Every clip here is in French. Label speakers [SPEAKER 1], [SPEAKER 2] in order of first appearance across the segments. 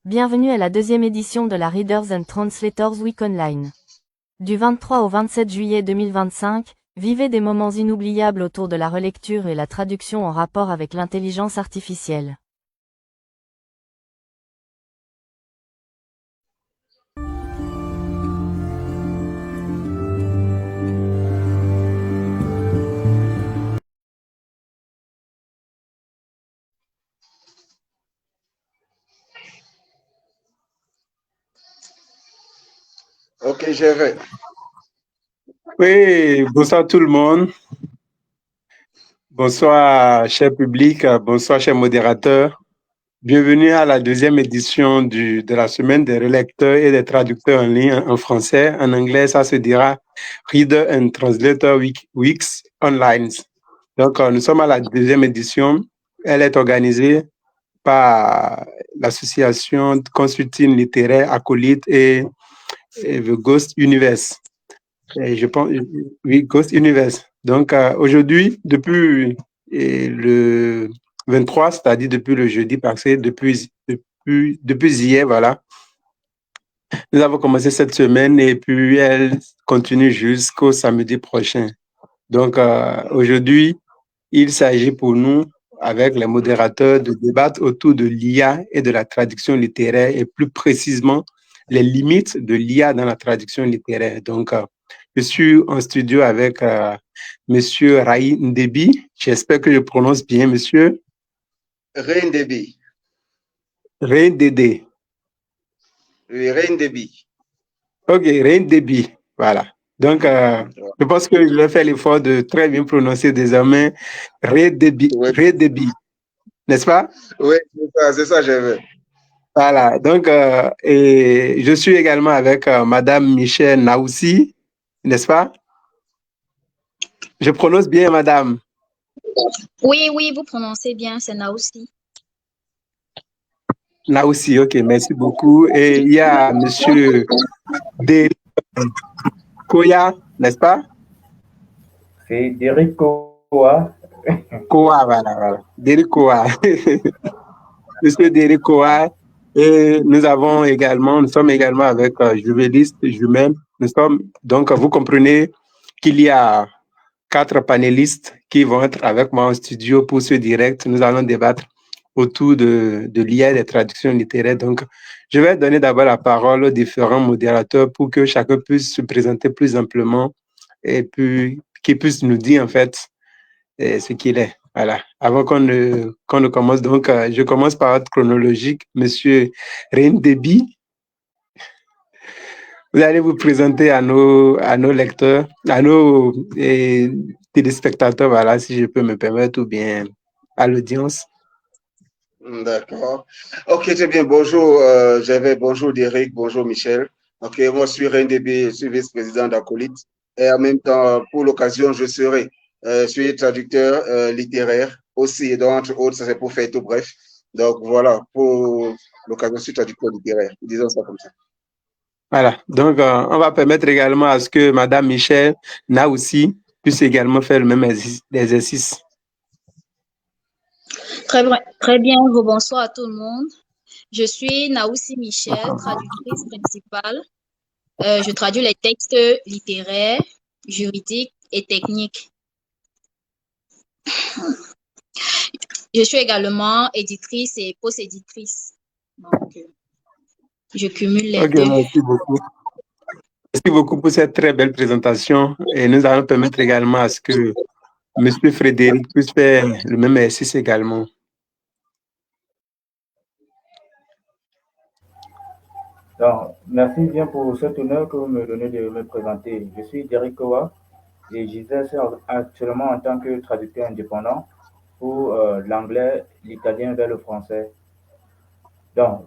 [SPEAKER 1] Bienvenue à la deuxième édition de la Readers and Translators Week Online. Du 23 au 27 juillet 2025, vivez des moments inoubliables autour de la relecture et la traduction en rapport avec l'intelligence artificielle.
[SPEAKER 2] Ok, je vais.
[SPEAKER 3] Oui, bonsoir tout le monde. Bonsoir, cher public. Bonsoir, cher modérateur. Bienvenue à la deuxième édition de la semaine des relecteurs et des traducteurs en ligne en français. En anglais, ça se dira Reader and Translator Weeks Online. Donc, nous sommes à la deuxième édition. Elle est organisée par l'association consulting littéraire Acolyte et The Ghost Universe. Et je pense, oui, Ghost Universe. Donc, aujourd'hui, depuis le 23, c'est-à-dire depuis le jeudi passé, depuis hier, voilà, nous avons commencé cette semaine et puis elle continue jusqu'au samedi prochain. Donc, aujourd'hui, il s'agit pour nous, avec les modérateurs, de débattre autour de l'IA et de la traduction littéraire et plus précisément les limites de l'IA dans la traduction littéraire. Donc, je suis en studio avec Monsieur Rai Ndebi. J'espère que je prononce bien, Monsieur.
[SPEAKER 2] Ray Ndebi.
[SPEAKER 3] Rai Ndede.
[SPEAKER 2] Oui, Ray Ndebi.
[SPEAKER 3] Ok, Rai Ndebi. Voilà. Donc, je pense que je vais faire l'effort de très bien prononcer désormais Rai Ndebi.
[SPEAKER 2] Oui.
[SPEAKER 3] Rai Ndebi. N'est-ce pas?
[SPEAKER 2] Oui, c'est ça, je veux.
[SPEAKER 3] Voilà, donc et je suis également avec Madame Michelle Naoussi, n'est-ce pas? Je prononce bien, Madame.
[SPEAKER 4] Oui, vous prononcez bien, c'est Naoussi.
[SPEAKER 3] Naoussi, ok, merci beaucoup. Et il y a Monsieur Derek Koya, n'est-ce pas?
[SPEAKER 5] C'est Derek Koa.
[SPEAKER 3] Koa, voilà. Derek Koa. Monsieur Derek Koa. Et nous sommes également avec Juvelis Jumel. Donc, vous comprenez qu'il y a 4 panélistes qui vont être avec moi en studio pour ce direct. Nous allons débattre autour de l'IA et des traductions littéraires. Donc, je vais donner d'abord la parole aux différents modérateurs pour que chacun puisse se présenter plus amplement et puis qu'il puisse nous dire en fait ce qu'il est. Voilà. Avant qu'on ne commence, donc, je commence par ordre chronologique. Monsieur Rindebi, vous allez vous présenter à nos lecteurs, à nos téléspectateurs, voilà, si je peux me permettre, ou bien à l'audience.
[SPEAKER 2] D'accord. Ok, très bien. Bonjour, bonjour Derek, bonjour Michel. Ok, moi je suis Ray Ndebi, je suis vice-président d'Acolyte. Et en même temps, pour l'occasion, je suis traducteur littéraire aussi. Et donc, entre autres, ça c'est pour faire tout bref. Donc voilà, pour l'occasion, je suis traducteur littéraire. Disons ça comme ça.
[SPEAKER 3] Voilà, donc on va permettre également à ce que Madame Michel Naoussi puisse également faire le même exercice.
[SPEAKER 4] Très bien, bonsoir à tout le monde. Je suis Naoussi Michel, traductrice principale. Je traduis les textes littéraires, juridiques et techniques. Je suis également éditrice et post-éditrice. Donc, je cumule les deux.
[SPEAKER 3] Merci beaucoup. Merci beaucoup pour cette très belle présentation. Et nous allons permettre également à ce que Monsieur Frédéric puisse faire le même exercice également.
[SPEAKER 5] Donc, merci bien pour cet honneur que vous me donnez de me présenter. Je suis Derek Koa et j'exerce actuellement en tant que traducteur indépendant pour l'anglais, l'italien vers le français. Donc,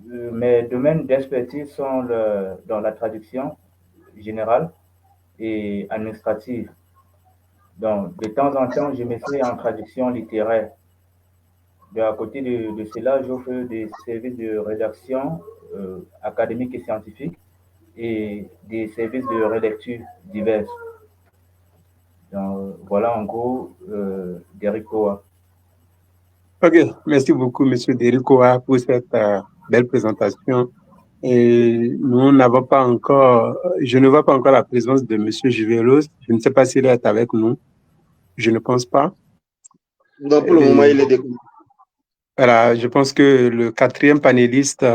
[SPEAKER 5] mes domaines d'expertise sont dans la traduction générale et administrative. Donc, de temps en temps, je m'essaie en traduction littéraire. À côté de cela, j'offre des services de rédaction académique et scientifique et des services de relecture divers. Donc, voilà en gros Derek Koa.
[SPEAKER 3] Ok, merci beaucoup, Monsieur Derek Koa, pour cette belle présentation. Et nous n'avons pas encore, je ne vois pas encore la présence de Monsieur Juvelos. Je ne sais pas s'il est avec nous. Je ne pense pas.
[SPEAKER 2] Donc, pour le moment, il est découvert.
[SPEAKER 3] Voilà, je pense que le quatrième panéliste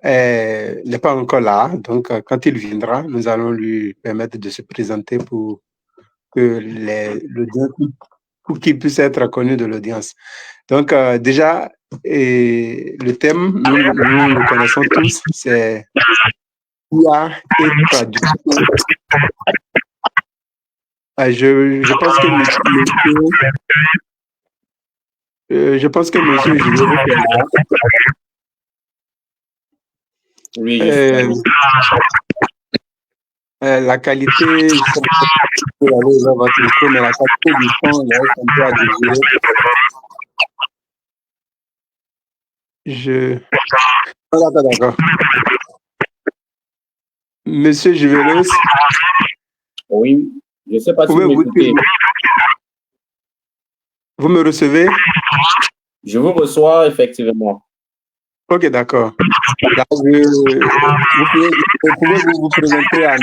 [SPEAKER 3] n'est pas encore là. Donc, quand il viendra, nous allons lui permettre de se présenter pour que pour qu'il puisse être connu de l'audience. Donc, déjà, le thème, nous le connaissons tous, c'est IA et traduction. Je pense que monsieur Julien est là.
[SPEAKER 6] Oui,
[SPEAKER 3] la qualité, je sais pas si vous avez dans votre micro, mais la qualité du son, il reste un peu à désirer. D'accord. Monsieur Juvelos.
[SPEAKER 6] Oui, je ne sais pas si vous m'écoutez.
[SPEAKER 3] Vous me recevez?
[SPEAKER 6] Je vous reçois, effectivement.
[SPEAKER 3] Ok, d'accord. Là, vous pouvez vous présenter à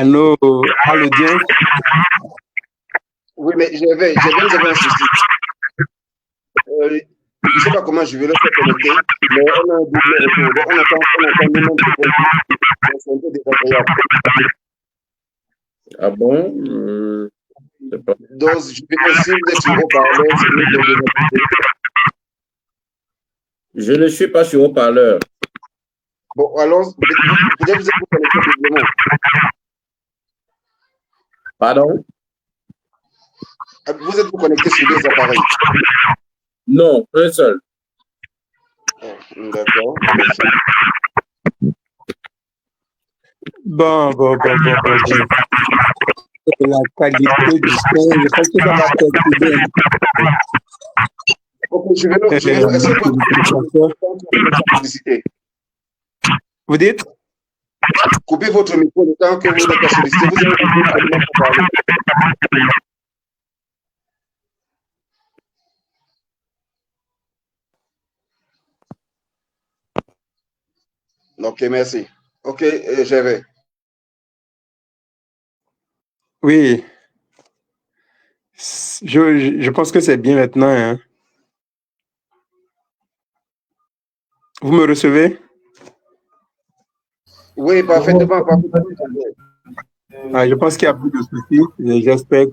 [SPEAKER 3] l'audience?
[SPEAKER 2] Oui, mais j'avais un souci. Je ne sais pas comment je vais le faire connecter, mais on a un double retour. On entend nous-mêmes c'est un peu désagréable.
[SPEAKER 6] Ah bon?
[SPEAKER 2] Donc, je vais aussi vous êtes sur haut-parleur, c'est mieux de vous.
[SPEAKER 6] Je ne suis pas sur haut-parleur.
[SPEAKER 2] Bon, alors, peut-être vous êtes connecté doublement.
[SPEAKER 6] Pardon?
[SPEAKER 2] Vous êtes connecté sur deux appareils?
[SPEAKER 6] Non, un seul.
[SPEAKER 2] D'accord.
[SPEAKER 3] Bon. La qualité du son, je pense que ça va perturber.
[SPEAKER 2] Ok, je vais est-ce que publicité?
[SPEAKER 3] Vous dites?
[SPEAKER 2] Coupez votre micro le temps que vous n'êtes pas sollicité. Vous avez pour parler. Ok, merci. Ok, j'avais.
[SPEAKER 3] Oui. Je pense que c'est bien maintenant. Hein. Vous me recevez?
[SPEAKER 2] Oui, parfaitement.
[SPEAKER 3] Je pense qu'il n'y a plus de soucis. J'espère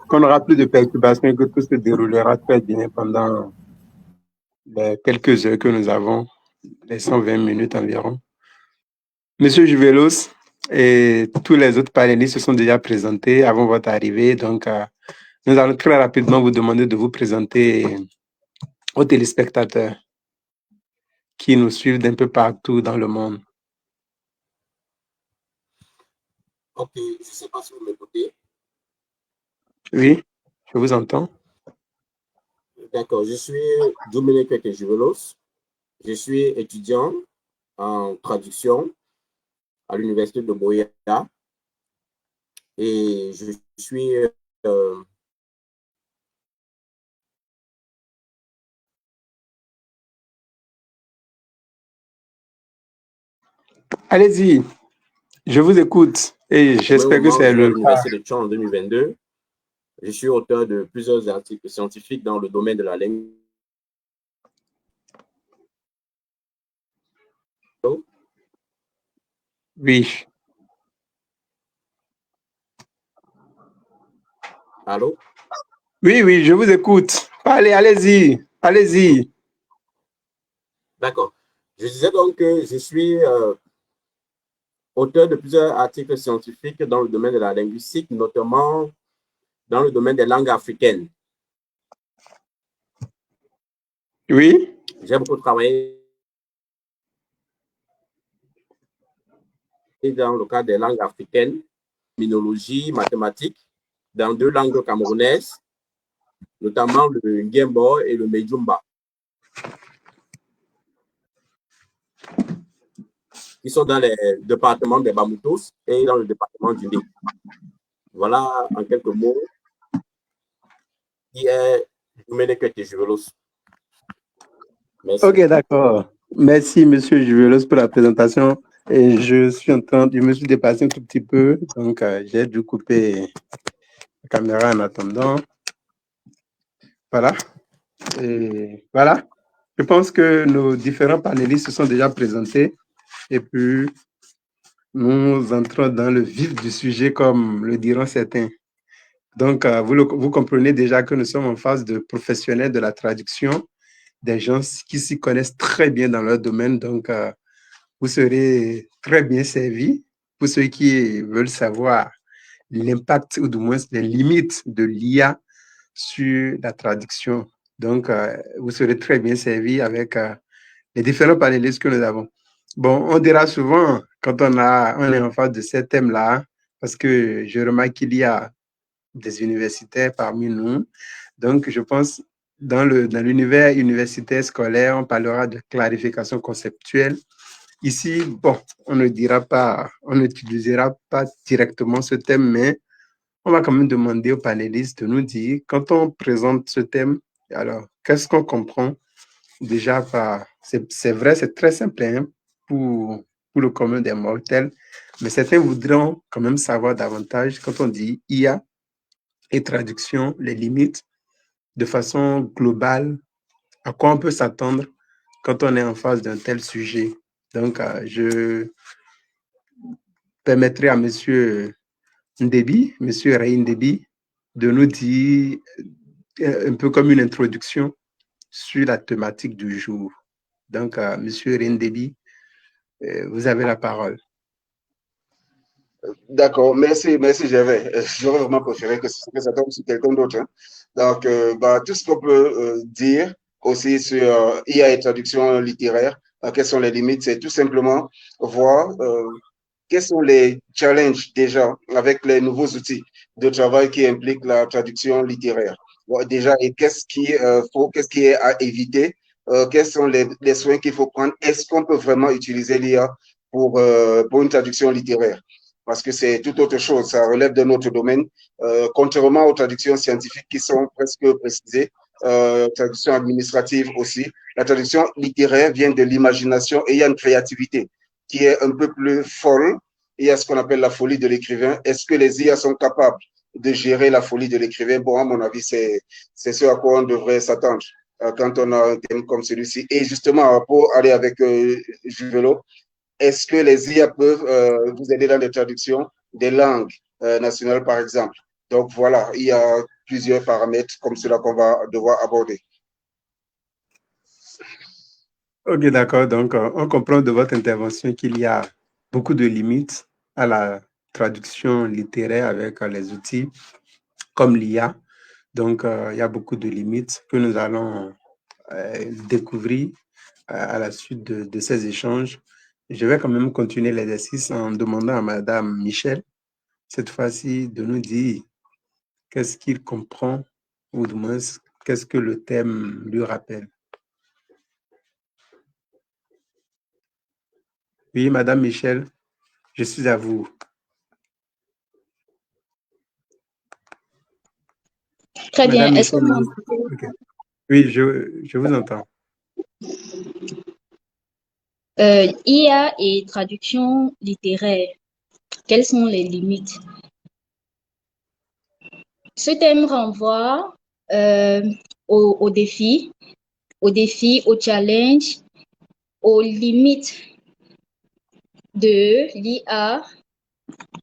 [SPEAKER 3] qu'on n'aura plus de perturbations et que tout se déroulera très bien pendant les quelques heures que nous avons, les 120 minutes environ. Monsieur Juvelos et tous les autres panélistes se sont déjà présentés avant votre arrivée. Donc, nous allons très rapidement vous demander de vous présenter aux téléspectateurs qui nous suivent d'un peu partout dans le monde.
[SPEAKER 6] Ok, je ne sais pas si vous m'écoutez.
[SPEAKER 3] Oui, je vous entends.
[SPEAKER 6] D'accord, je suis Dominique Juvelos. Je suis étudiant en traduction à l'université de Moya et je suis
[SPEAKER 3] allez-y, je vous écoute et j'espère que c'est le
[SPEAKER 6] l'université de Tchon en 2022. Je suis auteur de plusieurs articles scientifiques dans le domaine de la langue.
[SPEAKER 3] Oui.
[SPEAKER 6] Allô?
[SPEAKER 3] Oui, je vous écoute. Allez-y.
[SPEAKER 6] D'accord. Je disais donc que je suis auteur de plusieurs articles scientifiques dans le domaine de la linguistique, notamment dans le domaine des langues africaines.
[SPEAKER 3] Oui.
[SPEAKER 6] J'ai beaucoup travaillé dans le cadre des langues africaines, terminologie, mathématiques, dans deux langues camerounaises, notamment le Nguembo et le Medjumba, qui sont dans les départements des Bamoutos et dans le département du Nil. Voilà, en quelques mots, qui est Domenech Juvelos. Merci.
[SPEAKER 3] Ok, d'accord. Merci, Monsieur Juvelos, pour la présentation. Et je me suis dépassé un tout petit peu, donc j'ai dû couper la caméra en attendant. Voilà. Et voilà. Je pense que nos différents panélistes se sont déjà présentés. Et puis, nous entrons dans le vif du sujet, comme le diront certains. Donc, vous comprenez déjà que nous sommes en phase de professionnels de la traduction, des gens qui s'y connaissent très bien dans leur domaine. Donc, vous serez très bien servis pour ceux qui veulent savoir l'impact ou du moins les limites de l'IA sur la traduction. Donc, vous serez très bien servis avec les différents panélistes que nous avons. Bon, on dira souvent quand on est en face de ces thèmes-là, parce que je remarque qu'il y a des universitaires parmi nous. Donc, je pense dans l'univers universitaire scolaire, on parlera de clarification conceptuelle. Ici, bon, on n'utilisera pas directement ce thème, mais on va quand même demander aux panélistes de nous dire, quand on présente ce thème, alors, qu'est-ce qu'on comprend déjà par... C'est vrai, c'est très simple hein, pour le commun des mortels, mais certains voudront quand même savoir davantage quand on dit IA et traduction, les limites, de façon globale, à quoi on peut s'attendre quand on est en face d'un tel sujet. Donc, je permettrai à Monsieur Ndebi, Monsieur Ray Ndebi, de nous dire un peu comme une introduction sur la thématique du jour. Donc, Monsieur Ray Ndebi, vous avez la parole.
[SPEAKER 2] D'accord, merci Gervais. J'aurais vraiment préféré que ça tombe sur quelqu'un d'autre. Hein. Donc, tout ce qu'on peut dire aussi sur IA et traduction littéraire, quelles sont les limites, c'est tout simplement voir quels sont les challenges déjà avec les nouveaux outils de travail qui impliquent la traduction littéraire. Bon, déjà, et qu'est-ce qui est à éviter, quels sont les soins qu'il faut prendre, est-ce qu'on peut vraiment utiliser l'IA pour une traduction littéraire? Parce que c'est tout autre chose, ça relève de notre domaine, contrairement aux traductions scientifiques qui sont presque précisées, traduction administrative aussi. La traduction littéraire vient de l'imagination et il y a une créativité qui est un peu plus folle. Il y a ce qu'on appelle la folie de l'écrivain. Est-ce que les IA sont capables de gérer la folie de l'écrivain? Bon, à mon avis, c'est ce à quoi on devrait s'attendre quand on a un thème comme celui-ci. Et justement, pour aller avec Juvelo, est-ce que les IA peuvent vous aider dans les traductions des langues nationales, par exemple? Donc voilà, il y a plusieurs paramètres comme cela qu'on va devoir aborder.
[SPEAKER 3] Ok, d'accord. Donc, on comprend de votre intervention qu'il y a beaucoup de limites à la traduction littéraire avec les outils comme l'IA. Donc, il y a beaucoup de limites que nous allons découvrir à la suite de ces échanges. Je vais quand même continuer l'exercice en demandant à Madame Michel, cette fois-ci, de nous dire qu'est-ce qu'il comprend ou du moins qu'est-ce que le thème lui rappelle. Oui, Madame Michel, je suis à vous.
[SPEAKER 4] Très bien.
[SPEAKER 3] Madame
[SPEAKER 4] Est-ce que
[SPEAKER 3] Michel,
[SPEAKER 4] vous m'entendez?
[SPEAKER 3] okay. Oui, je vous entends.
[SPEAKER 4] IA et traduction littéraire, quelles sont les limites? Ce thème renvoie aux défis, aux challenges, aux limites de l'IA.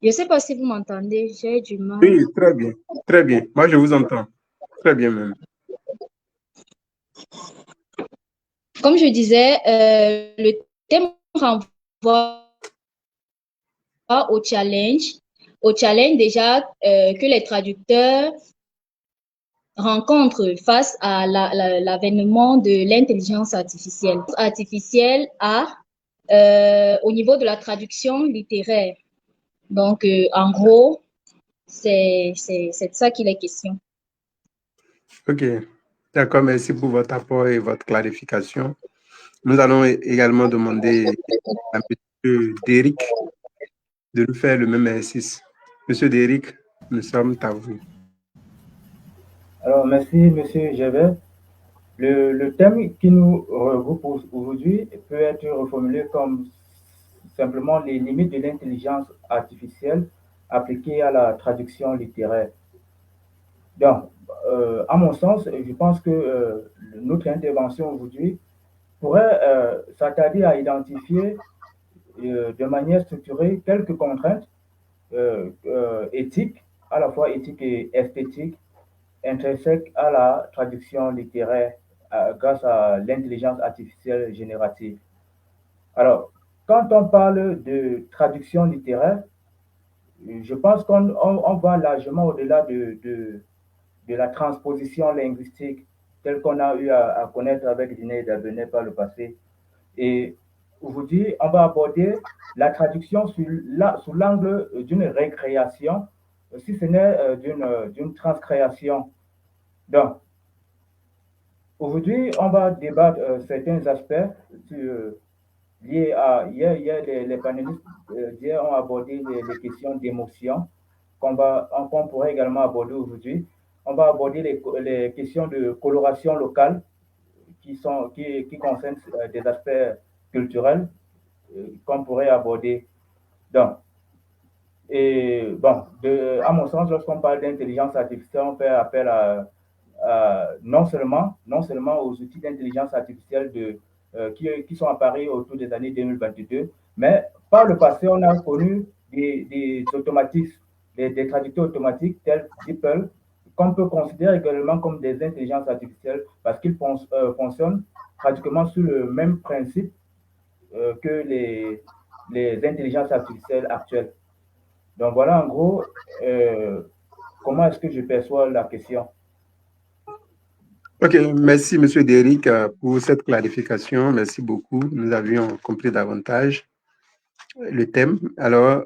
[SPEAKER 4] Je ne sais pas si vous m'entendez, j'ai du mal.
[SPEAKER 3] Oui, très bien, très bien. Moi, je vous entends. Très bien même.
[SPEAKER 4] Comme je disais, le thème renvoie au challenge déjà que les traducteurs rencontrent face à l'avènement de l'intelligence artificielle. Au niveau de la traduction littéraire. Donc, en gros, c'est de ça qu'il est question.
[SPEAKER 3] Ok, d'accord, merci pour votre apport et votre clarification. Nous allons également demander à M. Derrick de nous faire le même exercice. Monsieur Derrick, nous sommes à vous.
[SPEAKER 5] Alors, merci, Monsieur Gervais. Le thème qui nous regroupe aujourd'hui peut être reformulé comme simplement les limites de l'intelligence artificielle appliquées à la traduction littéraire. Donc, à mon sens, je pense que notre intervention aujourd'hui pourrait s'attarder à identifier de manière structurée quelques contraintes éthiques, à la fois éthiques et esthétiques, intrinsèques à la traduction littéraire grâce à l'intelligence artificielle générative. Alors, quand on parle de traduction littéraire, je pense qu'on va largement au-delà de la transposition linguistique telle qu'on a eu à connaître avec Diné et Dabenet par le passé. Et aujourd'hui, on va aborder la traduction sous l'angle d'une récréation, si ce n'est d'une transcréation. Donc, aujourd'hui, on va débattre certains aspects liés à. Hier les panélistes d'hier ont abordé les questions d'émotion qu'on pourrait également aborder aujourd'hui. On va aborder les questions de coloration locale qui concernent des aspects culturels qu'on pourrait aborder. Donc, et bon, à mon sens, lorsqu'on parle d'intelligence artificielle, on fait appel non seulement aux outils d'intelligence artificielle qui sont apparus autour des années 2022, mais par le passé, on a connu des automatismes, des traducteurs automatiques tels DeepL, qu'on peut considérer également comme des intelligences artificielles parce qu'ils fonctionnent pratiquement sur le même principe que les intelligences artificielles actuelles. Donc voilà en gros comment est-ce que je perçois la question.
[SPEAKER 3] Ok, merci Monsieur Derrick pour cette clarification. Merci beaucoup. Nous avions compris davantage le thème. Alors,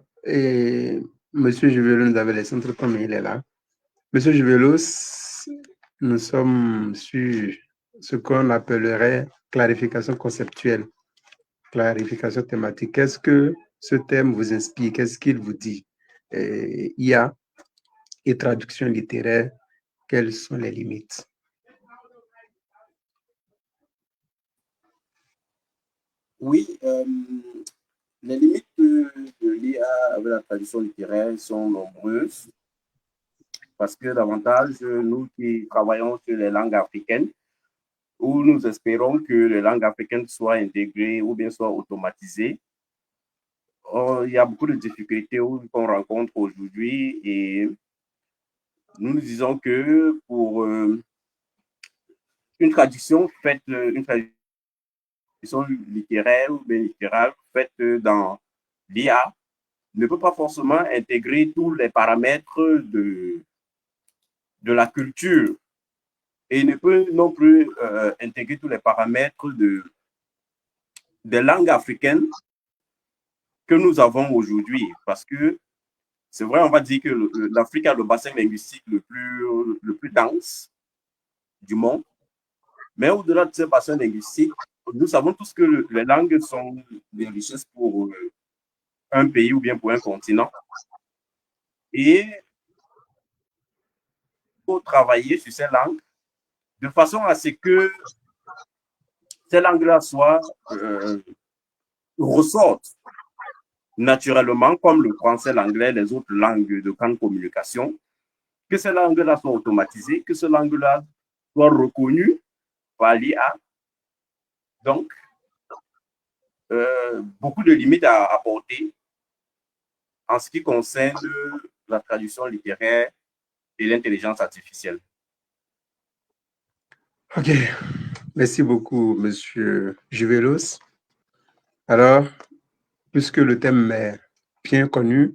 [SPEAKER 3] Monsieur Juvelos nous avait laissé entre-temps, mais il est là. Monsieur Juvelos, nous sommes sur ce qu'on appellerait clarification conceptuelle, clarification thématique. Qu'est-ce que ce thème vous inspire? Qu'est-ce qu'il vous dit? IA et traduction littéraire, quelles sont les limites?
[SPEAKER 6] Oui, les limites de l'IA avec la traduction littéraire sont nombreuses parce que davantage, nous qui travaillons sur les langues africaines, où nous espérons que les langues africaines soient intégrées ou bien soient automatisées, il y a beaucoup de difficultés qu'on rencontre aujourd'hui et nous nous disons que pour une traduction faite, une traduction littéraire ou bien littérale faite dans l'IA ne peut pas forcément intégrer tous les paramètres de la culture et ne peut non plus intégrer tous les paramètres des langues africaines que nous avons aujourd'hui. Parce que c'est vrai, on va dire que l'Afrique a le bassin linguistique le plus dense du monde. Mais au-delà de ce bassin linguistique, nous savons tous que les langues sont des richesses pour un pays ou bien pour un continent. Et il faut travailler sur ces langues de façon à ce que ces langues-là ressortent naturellement, comme le français, l'anglais, les autres langues de grande communication, que ces langues-là soient automatisées, que ces langues-là soient reconnues par l'IA. Donc, beaucoup de limites à apporter en ce qui concerne la traduction littéraire et l'intelligence artificielle.
[SPEAKER 3] Ok, merci beaucoup, Monsieur Juvelos. Alors, puisque le thème est bien connu,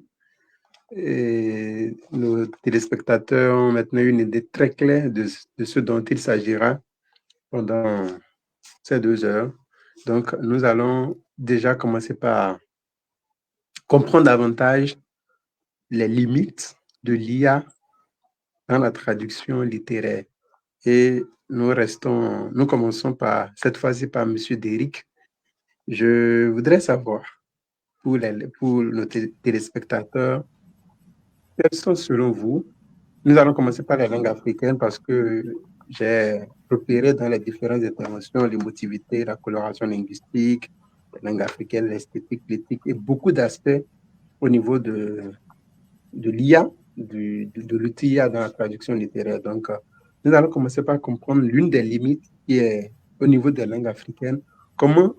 [SPEAKER 3] et nos téléspectateurs ont maintenant une idée très claire de ce dont il s'agira pendant ces 2 heures. Donc, nous allons déjà commencer par comprendre davantage les limites de l'IA dans la traduction littéraire. Et nous commençons cette fois-ci par M. Derrick. Je voudrais savoir, pour nos téléspectateurs, quelles sont selon vous Nous allons commencer par les langues africaines parce que j'ai repéré dans les différentes interventions l'émotivité, la coloration linguistique, les langues africaines, l'esthétique, l'éthique et beaucoup d'aspects au niveau de l'IA, de l'outil IA dans la traduction littéraire. Donc, nous allons commencer par comprendre l'une des limites qui est au niveau des langues africaines.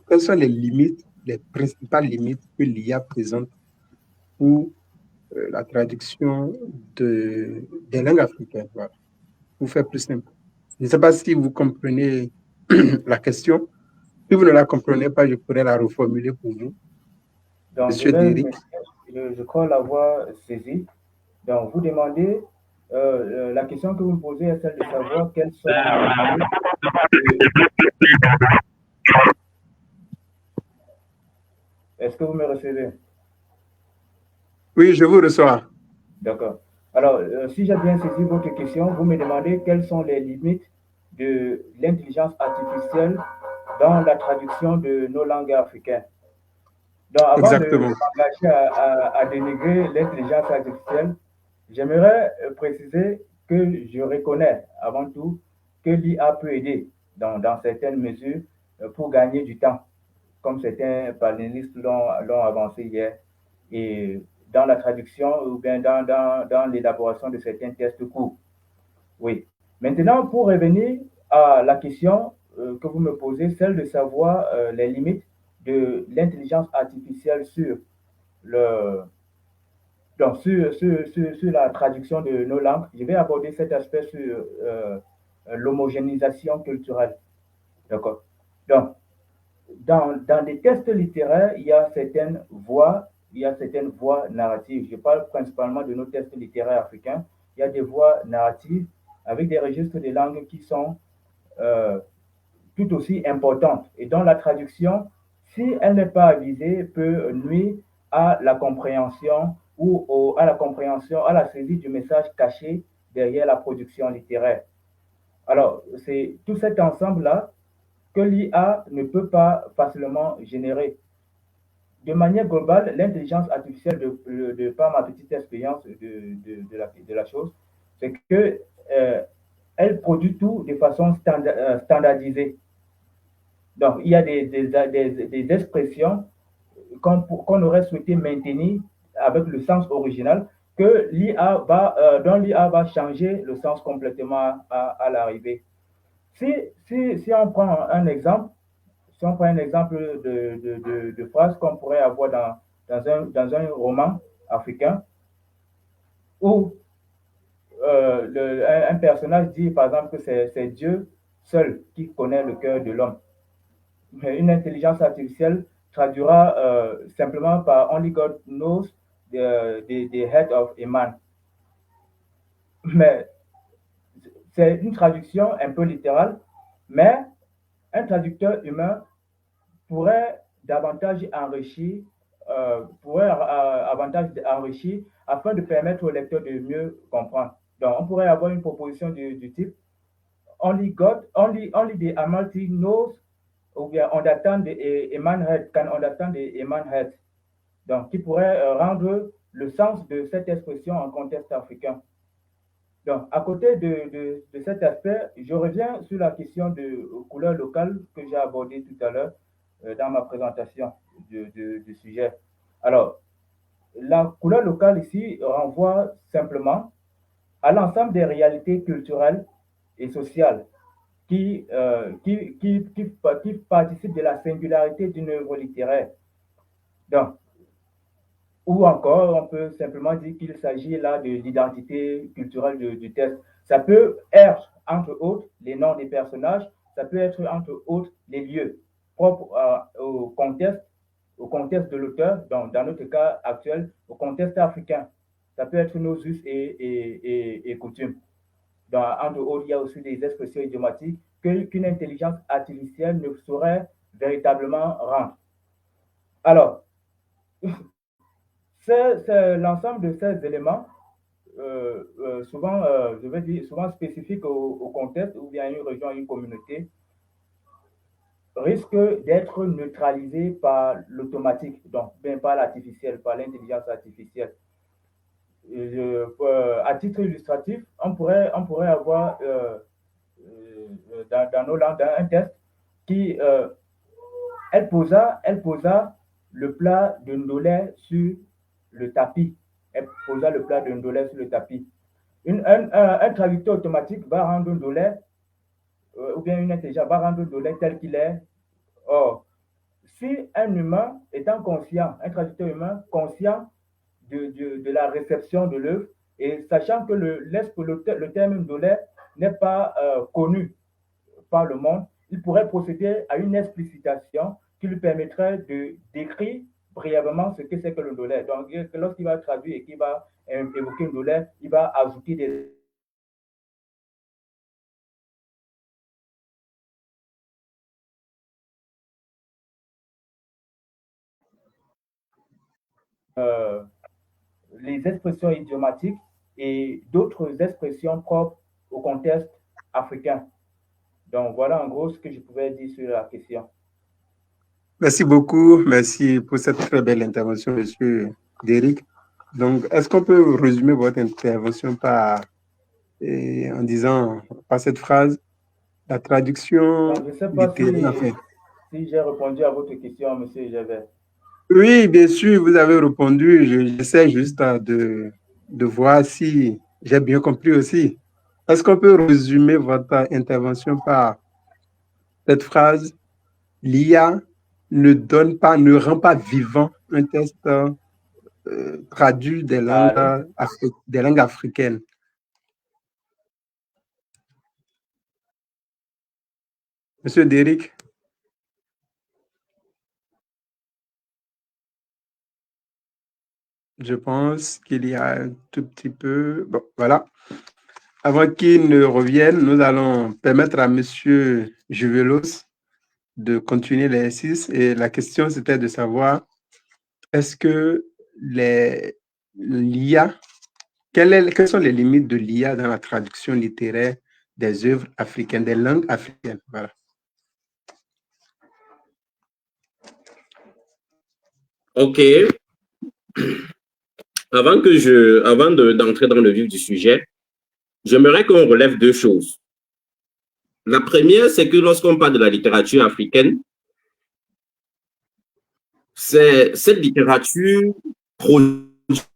[SPEAKER 3] Quelles sont les limites, les principales limites que l'IA présente pour la traduction des langues africaines, voilà, pour faire plus simple. Je ne sais pas si vous comprenez la question. Si vous ne la comprenez pas, je pourrais la reformuler pour vous.
[SPEAKER 5] Donc,
[SPEAKER 3] Monsieur Derrick.
[SPEAKER 5] je crois l'avoir saisi. Donc, vous demandez, la question que vous me posez est celle de savoir quelles sont les limites. Est-ce que vous me recevez?
[SPEAKER 3] Oui, je vous reçois.
[SPEAKER 5] D'accord. Alors, si j'ai bien saisi votre question, vous me demandez quelles sont les limites de l'intelligence artificielle dans la traduction de nos langues africaines. Donc, avant de
[SPEAKER 3] Exactement.
[SPEAKER 5] m'engager à dénigrer l'intelligence artificielle, j'aimerais préciser que je reconnais avant tout que l'IA peut aider dans certaines mesures pour gagner du temps, comme certains panélistes l'ont avancé hier, et dans la traduction ou bien dans l'élaboration de certains tests courts. Oui. Maintenant, pour revenir à la question que vous me posez, celle de savoir les limites de l'intelligence artificielle le, sur la traduction de nos langues, je vais aborder cet aspect sur l'homogénéisation culturelle. D'accord. Donc, dans les textes littéraires, il y a certaines voies narratives. Je parle principalement de nos textes littéraires africains. Il y a des voies narratives avec des registres de langue qui sont euh, tout aussi importantes. Et dont la traduction, si elle n'est pas avisée, peut nuire à la compréhension à la compréhension, à la saisie du message caché derrière la production littéraire. Alors, c'est tout cet ensemble-là que l'IA ne peut pas facilement générer. De manière globale, l'intelligence artificielle, de par ma petite expérience de la chose, c'est que elle produit tout de façon standardisée. Donc, il y a des expressions qu'on aurait souhaité maintenir avec le sens original, dont l'IA va changer le sens complètement à l'arrivée. Si on prend un exemple, si on prend un exemple de phrase qu'on pourrait avoir dans un roman africain, où un personnage dit par exemple que c'est Dieu seul qui connaît le cœur de l'homme. Mais une intelligence artificielle traduira simplement par Only God knows the head of a man. Mais c'est une traduction un peu littérale, mais un traducteur humain pourrait davantage enrichir, afin de permettre au lecteur de mieux comprendre. Donc, on pourrait avoir une proposition du type only the Almighty knows, ou bien understand a man head, can understand a man head. Donc, qui pourrait rendre le sens de cette expression en contexte africain. Donc, à côté de cet aspect, je reviens sur la question de couleur locale que j'ai abordée tout à l'heure dans ma présentation du sujet. Alors, la couleur locale ici renvoie simplement à l'ensemble des réalités culturelles et sociales qui participent de la singularité d'une œuvre littéraire. Donc, ou encore, on peut simplement dire qu'il s'agit là de l'identité culturelle du texte. Ça peut être, entre autres, les noms des personnages, ça peut être, entre autres, les lieux propres au contexte de l'auteur, dans notre cas actuel, au contexte africain. Ça peut être nos us et coutumes. Entre autres, il y a aussi des expressions idiomatiques qu'une intelligence artificielle ne saurait véritablement rendre. Alors, c'est l'ensemble de ces éléments, souvent, je vais dire, souvent spécifiques au contexte ou bien à une région, à une communauté, risque d'être neutralisés par l'automatique, donc bien par l'artificiel, par l'intelligence artificielle. À titre illustratif, on pourrait avoir dans nos langues un test qui elle posa le plat de ndolé sur le tapis. Elle posa le plat de ndolé sur le tapis. Un traducteur automatique va rendre ndolé ou bien une intelligence va rendre ndolé tel qu'il est. Or, si un humain étant conscient, un traducteur humain conscient de la réception de l'œuvre et sachant que le terme ndolé n'est pas connu par le monde, il pourrait procéder à une explicitation qui lui permettrait de décrire brièvement ce que c'est que le ndolé. Donc, lorsqu'il va traduire et qu'il va évoquer le ndolé, il va ajouter des les expressions idiomatiques et d'autres expressions propres au contexte africain. Donc, voilà en gros ce que je pouvais dire sur la question.
[SPEAKER 3] Merci beaucoup. Merci pour cette très belle intervention, Monsieur Derrick. Donc, est-ce qu'on peut résumer votre intervention en disant, par cette phrase, la traduction...
[SPEAKER 5] Donc, je ne sais pas si j'ai répondu à votre question, Monsieur Gervais.
[SPEAKER 3] Oui, bien sûr, vous avez répondu. J'essaie juste de voir si j'ai bien compris aussi. Est-ce qu'on peut résumer votre intervention par cette phrase? L'IA ne rend pas vivant un texte traduit des langues africaines. Monsieur Derrick? Je pense qu'il y a un tout petit peu... Bon, voilà. Avant qu'il ne revienne, nous allons permettre à Monsieur Juvelos de continuer l'exercice. Et la question, c'était de savoir, est-ce que l'IA, quelles sont les limites de l'IA dans la traduction littéraire des œuvres africaines, des langues africaines? Voilà.
[SPEAKER 6] OK. Avant d'entrer dans le vif du sujet, j'aimerais qu'on relève deux choses. La première, c'est que lorsqu'on parle de la littérature africaine, c'est cette littérature produite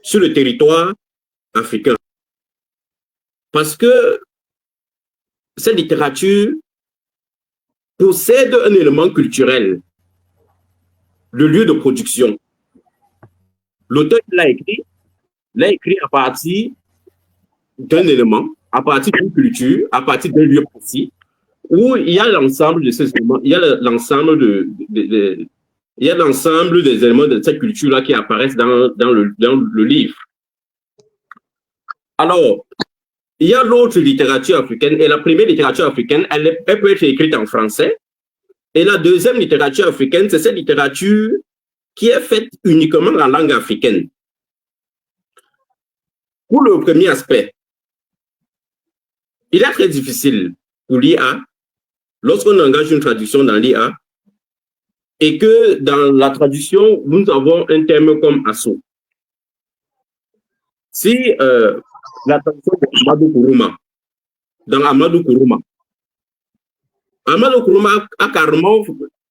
[SPEAKER 6] sur le territoire africain. Parce que cette littérature possède un élément culturel, le lieu de production. L'auteur l'a écrit à partir d'un élément, à partir d'une culture, à partir d'un lieu précis, où il y a l'ensemble de ces éléments, il y a l'ensemble des éléments de cette culture-là qui apparaissent dans le livre. Alors, il y a l'autre littérature africaine, et la première littérature africaine, elle peut être écrite en français, et la deuxième littérature africaine, c'est cette littérature qui est faite uniquement en langue africaine. Pour le premier aspect, il est très difficile pour l'IA, lorsqu'on engage une traduction dans l'IA, et que dans la traduction, nous avons un terme comme assaut. Si la traduction de Amadou Kourouma, dans Amadou Kourouma a carrément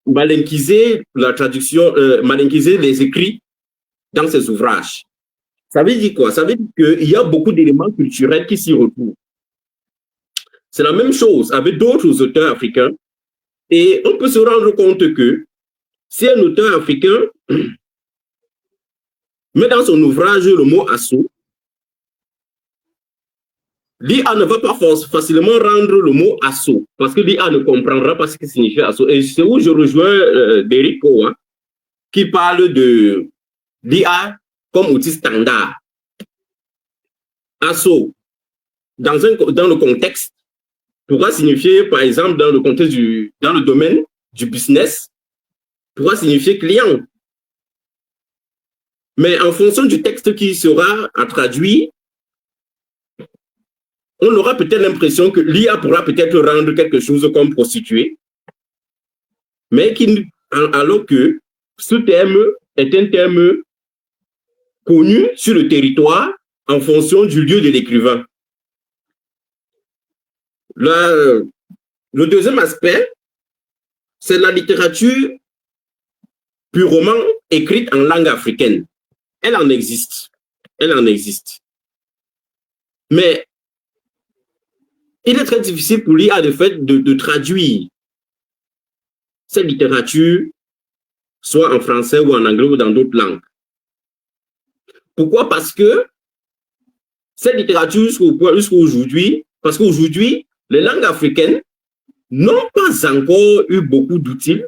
[SPEAKER 6] malinquisé la traduction, malinquisé les écrits dans ses ouvrages. Ça veut dire quoi? Ça veut dire qu'il y a beaucoup d'éléments culturels qui s'y retrouvent. C'est la même chose avec d'autres auteurs africains. Et on peut se rendre compte que si un auteur africain met dans son ouvrage le mot assaut, l'IA ne va pas facilement rendre le mot assaut, parce que l'IA ne comprendra pas ce que signifie assaut. Et c'est où je rejoins Derrick Kowa, qui parle de l'IA comme outil standard. Assaut, dans le contexte, pourra signifier, par exemple, dans le domaine du business, pourra signifier client. Mais en fonction du texte qui sera à traduire, on aura peut-être l'impression que l'IA pourra peut-être rendre quelque chose comme prostituée, mais qui alors que ce terme est un terme connu sur le territoire en fonction du lieu de l'écrivain. Le deuxième aspect, c'est la littérature purement écrite en langue africaine. Elle en existe. Elle en existe. Mais il est très difficile pour l'IA de fait de traduire cette littérature, soit en français ou en anglais ou dans d'autres langues. Pourquoi? Parce que cette littérature jusqu'à aujourd'hui, parce qu'aujourd'hui, les langues africaines n'ont pas encore eu beaucoup d'outils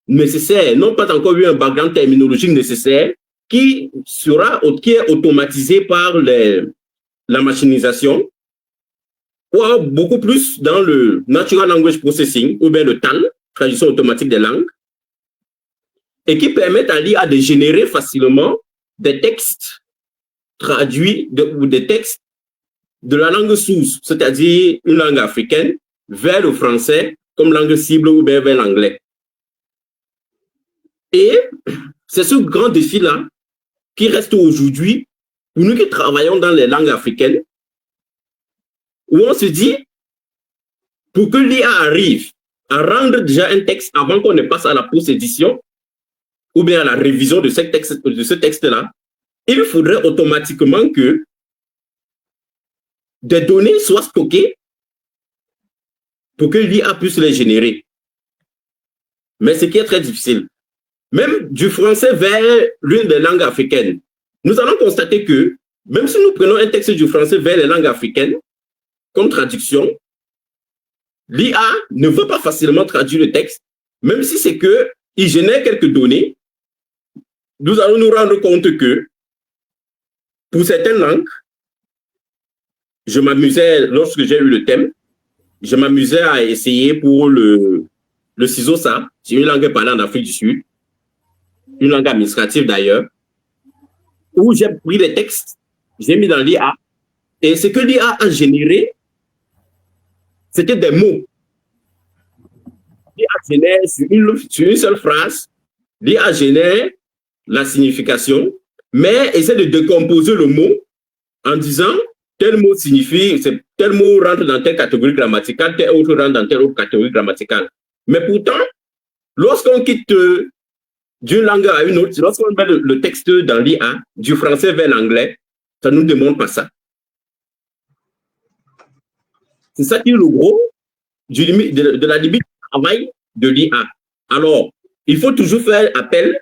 [SPEAKER 6] nécessaires, n'ont pas encore eu un background terminologique nécessaire qui est automatisé par la machinisation, ou beaucoup plus dans le Natural Language Processing, ou bien le TAL, traduction automatique des langues, et qui permettent à l'IA de générer facilement des textes traduits ou des textes de la langue source, c'est-à-dire une langue africaine, vers le français comme langue cible ou bien vers l'anglais. Et c'est ce grand défi-là qui reste aujourd'hui, pour nous qui travaillons dans les langues africaines, où on se dit, pour que l'IA arrive à rendre déjà un texte avant qu'on ne passe à la post-édition, ou bien à la révision de ce texte-là, il faudrait automatiquement que des données soient stockées pour que l'IA puisse les générer. Mais ce qui est très difficile, même du français vers l'une des langues africaines, nous allons constater que même si nous prenons un texte du français vers les langues africaines, comme traduction, l'IA ne veut pas facilement traduire le texte, même si c'est qu'il génère quelques données. Nous allons nous rendre compte que pour certaines langues, je m'amusais, lorsque j'ai eu le thème, je m'amusais à essayer pour le Sisosa, c'est une langue parlée en Afrique du Sud, une langue administrative d'ailleurs, où j'ai pris les textes, j'ai mis dans l'IA, et ce que l'IA a généré, c'était des mots. L'IA génère sur une seule phrase, l'IA génère la signification, mais essaie de décomposer le mot en disant tel mot signifie, tel mot rentre dans telle catégorie grammaticale, tel autre rentre dans telle autre catégorie grammaticale. Mais pourtant, lorsqu'on quitte d'une langue à une autre, lorsqu'on met le texte dans l'IA, du français vers l'anglais, ça ne nous demande pas ça. C'est ça qui est le gros de la limite du travail de l'IA. Alors, il faut toujours faire appel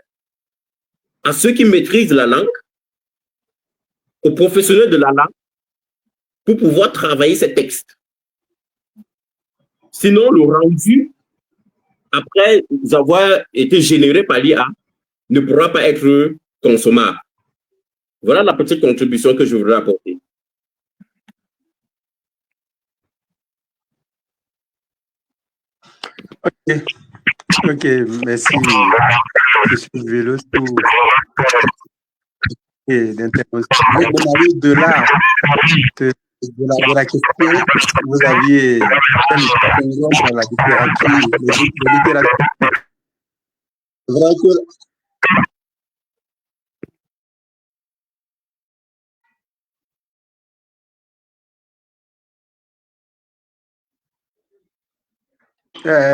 [SPEAKER 6] à ceux qui maîtrisent la langue, aux professionnels de la langue, pour pouvoir travailler ces textes. Sinon, le rendu, après avoir été généré par l'IA, ne pourra pas être consommable. Voilà la petite contribution que je voudrais apporter.
[SPEAKER 3] Ok, merci. Je suis vélo d'intervention. Au-delà de la question, vous aviez un exemple sur la littérature. Vrai que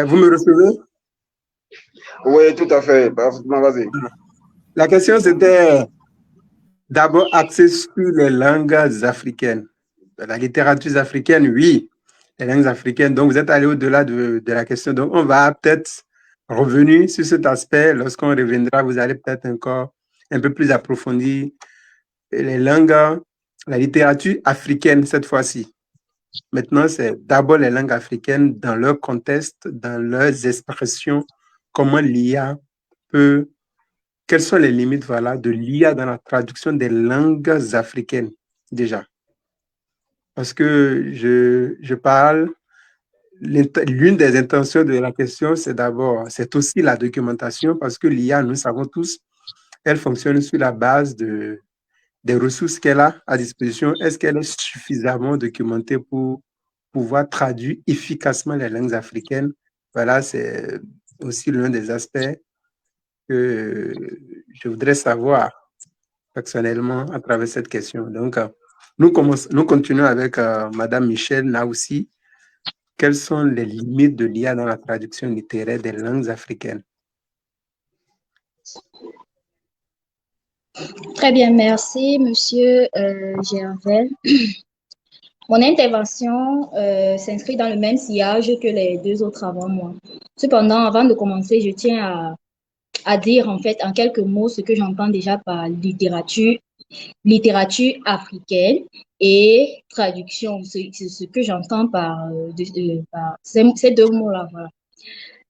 [SPEAKER 3] vous me recevez?
[SPEAKER 2] Oui, tout à fait. Vas-y.
[SPEAKER 3] La question, c'était d'abord axée sur les langues africaines. La littérature africaine, oui, les langues africaines. Donc, vous êtes allé au-delà de la question. Donc, on va peut-être revenir sur cet aspect. Lorsqu'on reviendra, vous allez peut-être encore un peu plus approfondir les langues, la littérature africaine cette fois-ci. Maintenant, c'est d'abord les langues africaines dans leur contexte, dans leurs expressions, comment l'IA peut, quelles sont les limites voilà, de l'IA dans la traduction des langues africaines déjà. Parce que je parle, l'une des intentions de la question, c'est aussi la documentation, parce que l'IA, nous savons tous, elle fonctionne sur la base des ressources qu'elle a à disposition. Est-ce qu'elle est suffisamment documentée pour pouvoir traduire efficacement les langues africaines? Voilà, c'est aussi l'un des aspects que je voudrais savoir personnellement à travers cette question. Donc, nous continuons avec Madame Michel Naoussi. Quelles sont les limites de l'IA dans la traduction littéraire des langues africaines?
[SPEAKER 4] Très bien, merci, Monsieur Gervais. Mon intervention s'inscrit dans le même sillage que les deux autres avant moi. Cependant, avant de commencer, je tiens à dire en fait en quelques mots ce que j'entends déjà par littérature africaine et traduction. Ce que j'entends par ces deux mots-là. Voilà.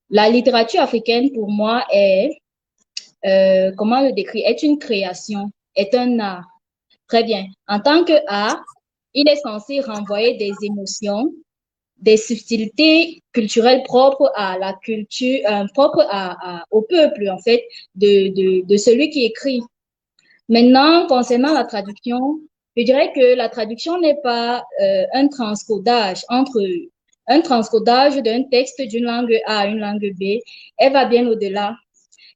[SPEAKER 4] La littérature africaine, pour moi, est, comment le décrire, est une création, est un art. Très bien. En tant qu'art, il est censé renvoyer des émotions, des subtilités culturelles propres à la culture, propres au peuple, en fait, de celui qui écrit. Maintenant, concernant la traduction, je dirais que la traduction n'est pas un transcodage d'un texte d'une langue A à une langue B. Elle va bien au-delà.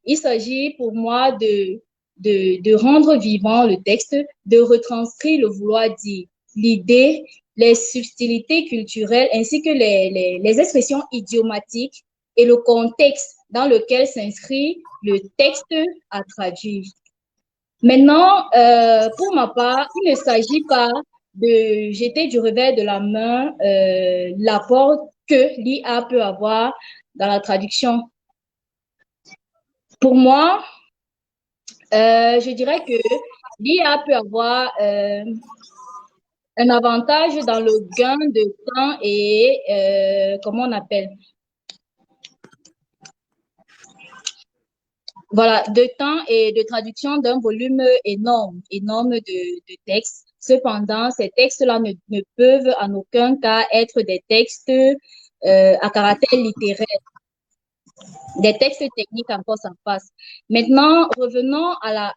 [SPEAKER 4] Il s'agit pour moi de rendre vivant le texte, de retranscrire le vouloir dire, l'idée, les subtilités culturelles ainsi que les expressions idiomatiques et le contexte dans lequel s'inscrit le texte à traduire. Maintenant, pour ma part, il ne s'agit pas de jeter du revers de la main l'apport que l'IA peut avoir dans la traduction. Pour moi, je dirais que l'IA peut avoir un avantage dans le gain de temps et, comment on appelle? Voilà, de temps et de traduction d'un volume énorme de textes. Cependant, ces textes-là ne peuvent en aucun cas être des textes à caractère littéraire. Des textes techniques encore ça passe. Maintenant, revenons à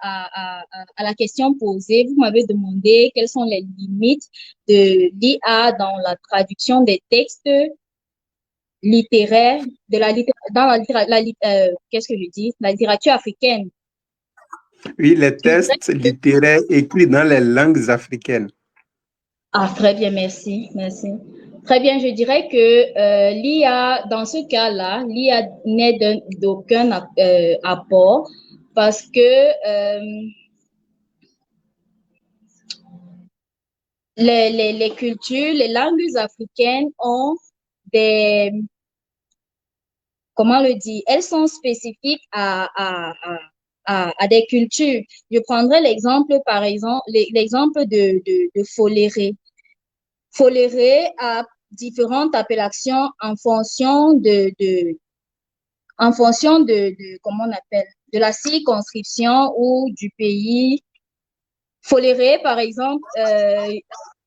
[SPEAKER 4] la question posée. Vous m'avez demandé quelles sont les limites de l'IA dans la traduction des textes littéraires, qu'est-ce que je dis? La littérature africaine.
[SPEAKER 3] Oui, les textes littéraires écrits dans les langues africaines.
[SPEAKER 4] Ah, très bien, merci, merci. Très bien, je dirais que l'IA, dans ce cas-là, l'IA n'est d'aucun apport parce que les cultures, les langues africaines ont des, comment le dire, elles sont spécifiques à des cultures. Je prendrai l'exemple, par exemple, l'exemple de Foléré. Foléré a différentes appellations en fonction comment on appelle, de la circonscription ou du pays. Foléré, par exemple,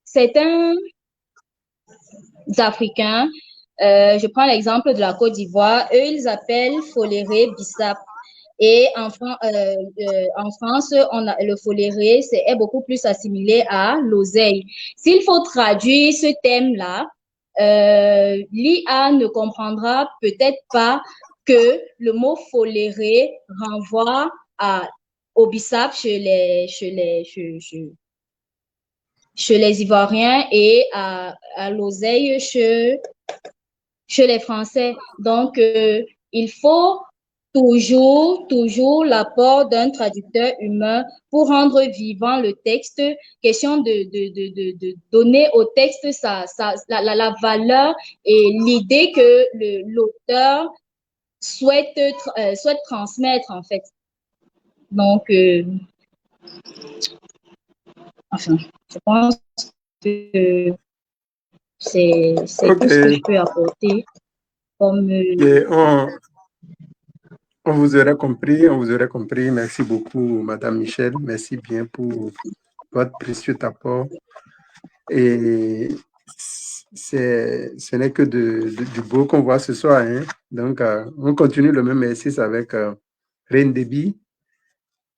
[SPEAKER 4] certains Africains, je prends l'exemple de la Côte d'Ivoire, eux, ils appellent Foléré Bissap. Et en France, le foléré est beaucoup plus assimilé à l'oseille. S'il faut traduire ce thème-là, l'IA ne comprendra peut-être pas que le mot foléré renvoie au bissap chez les Ivoiriens et à l'oseille chez les Français. Donc, il faut toujours l'apport d'un traducteur humain pour rendre vivant le texte. Question de donner au texte la valeur et l'idée que l'auteur souhaite transmettre, en fait. Donc, enfin, je pense que c'est tout ce que je peux apporter comme...
[SPEAKER 3] On vous aurait compris. Merci beaucoup, Madame Michel. Merci bien pour votre précieux apport. Et ce n'est que du beau qu'on voit ce soir. Hein? Donc, on continue le même exercice avec Reine Déby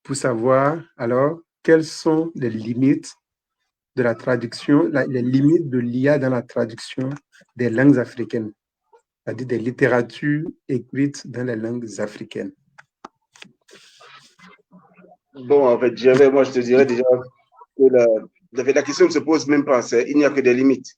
[SPEAKER 3] pour savoir, alors, quelles sont les limites de la traduction, les limites de l'IA dans la traduction des langues africaines. c'est-à-dire des littératures écrites dans les langues africaines?
[SPEAKER 2] Bon, en fait, moi, je te dirais déjà que la question ne se pose même pas. Il n'y a que des limites.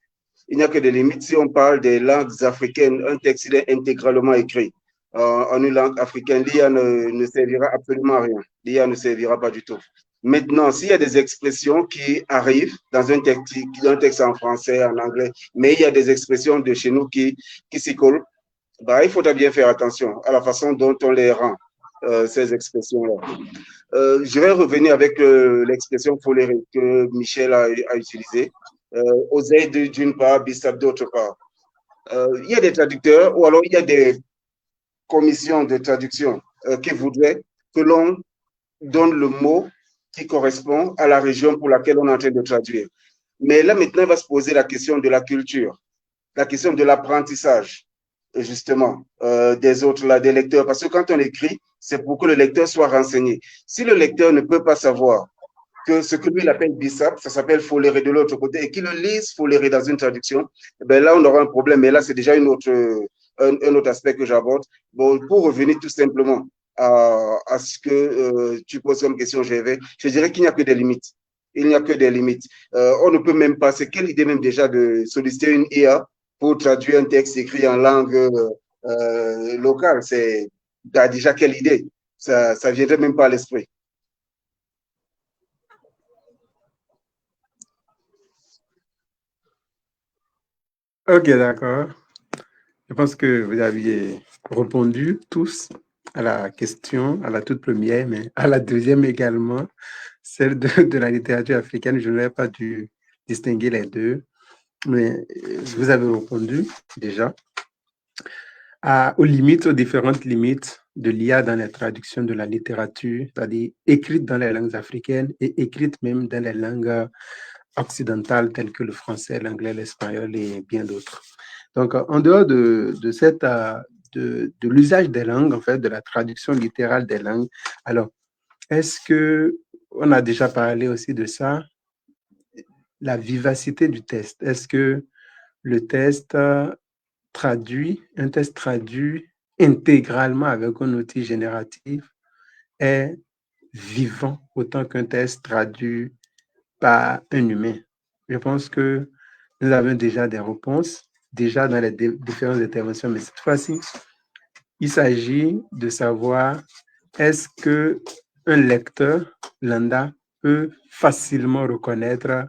[SPEAKER 2] Il n'y a que des limites. Si on parle des langues africaines, un texte il est intégralement écrit en une langue africaine, l'IA ne servira absolument à rien. L'IA ne servira pas du tout. Maintenant, s'il y a des expressions qui arrivent dans un texte en français, en anglais, mais il y a des expressions de chez nous qui s'y collent, bah, il faudra bien faire attention à la façon dont on les rend, ces expressions-là. Je vais revenir avec l'expression foléré que Michel a utilisée. Oseille d'une part, Bissap d'autre part. Il y a des traducteurs ou alors il y a des commissions de traduction qui voudraient que l'on donne le mot qui correspond à la région pour laquelle on est en train de traduire. Mais là, maintenant, il va se poser la question de la culture, la question de l'apprentissage, justement, des autres, là, des lecteurs. Parce que quand on écrit, c'est pour que le lecteur soit renseigné. Si le lecteur ne peut pas savoir que ce que lui il appelle Bissap, ça s'appelle foléré de l'autre côté, et qu'il le lise foléré dans une traduction, ben là, on aura un problème. Mais là, c'est déjà un autre aspect que j'aborde. Bon, pour revenir tout simplement à ce que tu poses comme question, je dirais qu'il n'y a que des limites. Il n'y a que des limites. On ne peut même pas, c'est quelle idée même déjà de solliciter une IA pour traduire un texte écrit en langue locale. Déjà quelle idée? Ça ne viendrait même pas à l'esprit.
[SPEAKER 3] Ok, d'accord. Je pense que vous aviez répondu tous à la question, à la toute première, mais à la deuxième également, celle de la littérature africaine. Je n'aurais pas dû distinguer les deux, mais vous avez répondu déjà aux limites, aux différentes limites de l'IA dans les traductions de la littérature, c'est-à-dire écrite dans les langues africaines et écrite même dans les langues occidentales telles que le français, l'anglais, l'espagnol et bien d'autres. Donc, en dehors de l'usage des langues, en fait, de la traduction littérale des langues, alors, est-ce que, on a déjà parlé aussi de ça, la vivacité du test. Est-ce que le test traduit intégralement avec un outil génératif est vivant autant qu'un test traduit par un humain? Je pense que nous avons déjà des réponses, déjà dans les différentes interventions, mais cette fois-ci, il s'agit de savoir est-ce qu'un lecteur lambda peut facilement reconnaître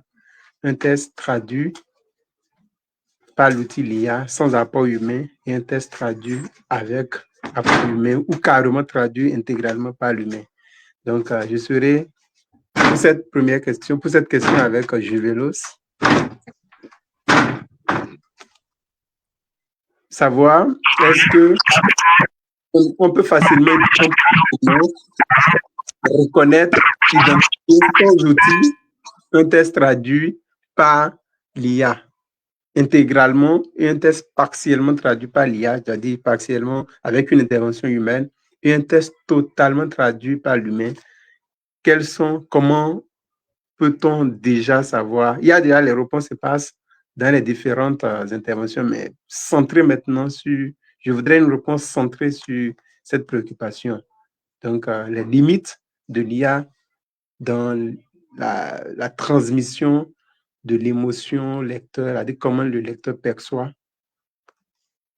[SPEAKER 3] un test traduit par l'outil LIA sans apport humain et un test traduit avec apport humain ou carrément traduit intégralement par l'humain. Donc, je serai pour cette première question, pour cette question avec Juvelos, savoir est-ce que on peut facilement reconnaître, identifier sans outil un test traduit par l'IA intégralement et un test partiellement traduit par l'IA, c'est-à-dire partiellement avec une intervention humaine, et un test totalement traduit par l'humain. Comment peut-on déjà savoir? Il y a déjà les réponses se passent dans les différentes interventions, mais centré maintenant je voudrais une réponse centrée sur cette préoccupation. Donc, les limites de l'IA dans la transmission de l'émotion lecteur, c'est-à-dire comment le lecteur perçoit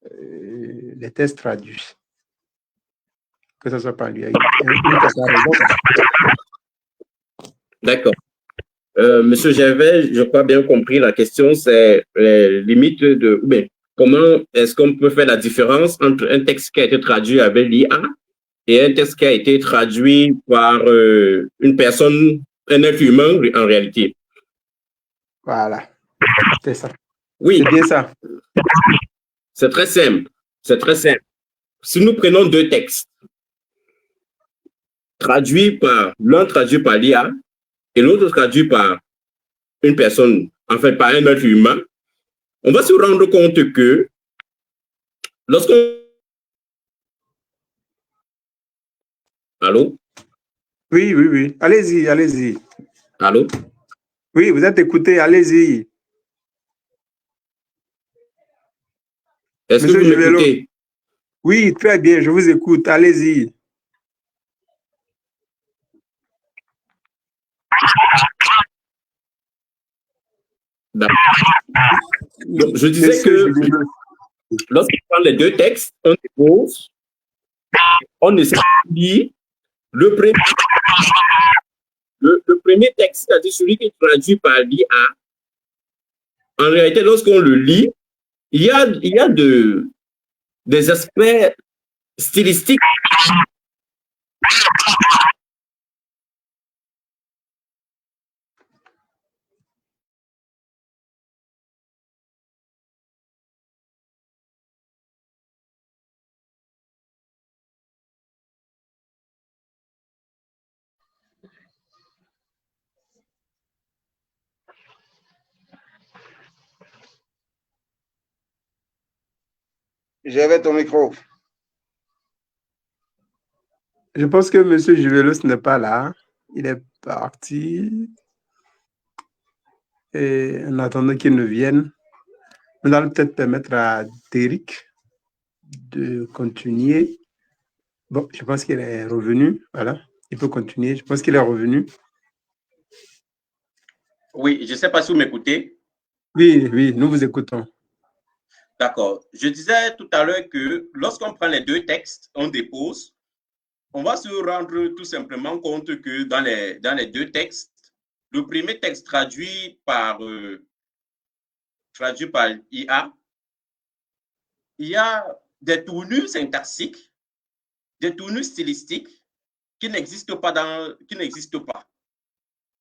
[SPEAKER 3] les tests traduits. Que ce soit par lui.
[SPEAKER 6] D'accord. Monsieur Gervais, je crois bien compris. La question, c'est les limites de... Ben, comment est-ce qu'on peut faire la différence entre un texte qui a été traduit avec l'IA et un texte qui a été traduit par une personne, un être humain en réalité?
[SPEAKER 3] Voilà, c'est ça.
[SPEAKER 6] Oui.
[SPEAKER 3] C'est bien ça.
[SPEAKER 6] C'est très simple. C'est très simple. Si nous prenons deux textes, l'un traduit par l'IA et l'autre traduit par une personne, enfin par un être humain, on va se rendre compte que lorsqu'on... Allô?
[SPEAKER 3] Oui. Allez-y.
[SPEAKER 6] Allô?
[SPEAKER 3] Oui, vous êtes écouté, allez-y.
[SPEAKER 6] Est-ce que
[SPEAKER 3] Monsieur
[SPEAKER 6] vous
[SPEAKER 3] Juvelo,
[SPEAKER 6] m'écoutez?
[SPEAKER 3] oui, très bien, je vous écoute. Allez-y.
[SPEAKER 6] D'accord. Donc, je disais
[SPEAKER 3] Monsieur
[SPEAKER 6] que
[SPEAKER 3] Juvelo.
[SPEAKER 6] lorsqu'on prend les deux textes, on dépose, on essaie de lire le premier, le premier texte, c'est-à-dire celui qui est traduit par l'IA. En réalité, lorsqu'on le lit, il y a des aspects stylistiques.
[SPEAKER 2] J'avais ton micro.
[SPEAKER 3] Je pense que Monsieur Juvelos n'est pas là. Il est parti. Et en attendant qu'il ne vienne, nous allons peut-être permettre à Derek de continuer. Bon, je pense qu'il est revenu. Voilà, il peut continuer. Je pense qu'il est revenu.
[SPEAKER 6] Oui, je ne sais pas si vous m'écoutez.
[SPEAKER 3] Oui, oui, nous vous écoutons.
[SPEAKER 6] D'accord. Je disais tout à l'heure que lorsqu'on prend les deux textes, on dépose, on va se rendre tout simplement compte que dans les deux textes, le premier texte traduit par IA, il y a des tournures syntaxiques, des tournures stylistiques qui n'existent pas.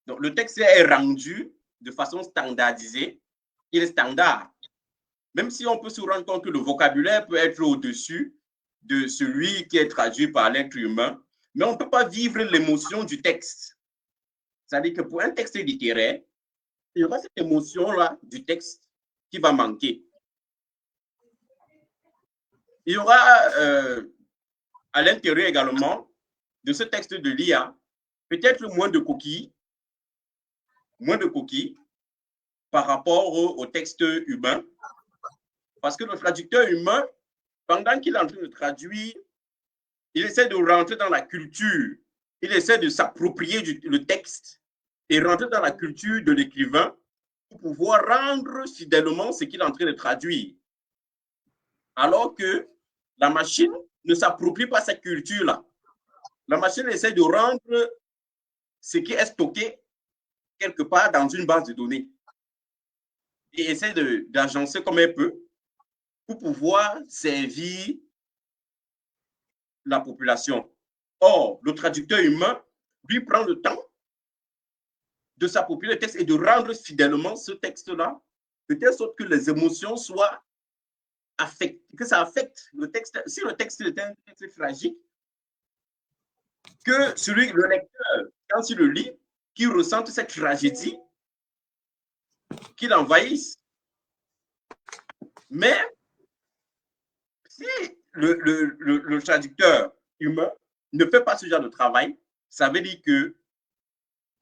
[SPEAKER 6] Donc, le texte est rendu de façon standardisée. Il est standard. Même si on peut se rendre compte que le vocabulaire peut être au-dessus de celui qui est traduit par l'être humain, mais on ne peut pas vivre l'émotion du texte. C'est-à-dire que pour un texte littéraire, il y aura cette émotion-là du texte qui va manquer. Il y aura à l'intérieur également de ce texte de l'IA peut-être moins de coquilles par rapport au texte humain. Parce que le traducteur humain, pendant qu'il est en train de traduire, il essaie de rentrer dans la culture, il essaie de s'approprier le texte et rentrer dans la culture de l'écrivain pour pouvoir rendre fidèlement ce qu'il est en train de traduire. Alors que la machine ne s'approprie pas cette culture-là. La machine essaie de rendre ce qui est stocké quelque part dans une base de données et essaie d'agencer comme elle peut pour pouvoir servir la population. Or, le traducteur humain, lui, prend le temps de s'approprier le texte et de rendre fidèlement ce texte-là, de telle sorte que les émotions soient affectées, que ça affecte le texte. Si le texte est un texte tragique, que le lecteur, quand il le lit, qu'il ressente cette tragédie, qu'il envahisse. Mais si le traducteur humain ne fait pas ce genre de travail, ça veut dire que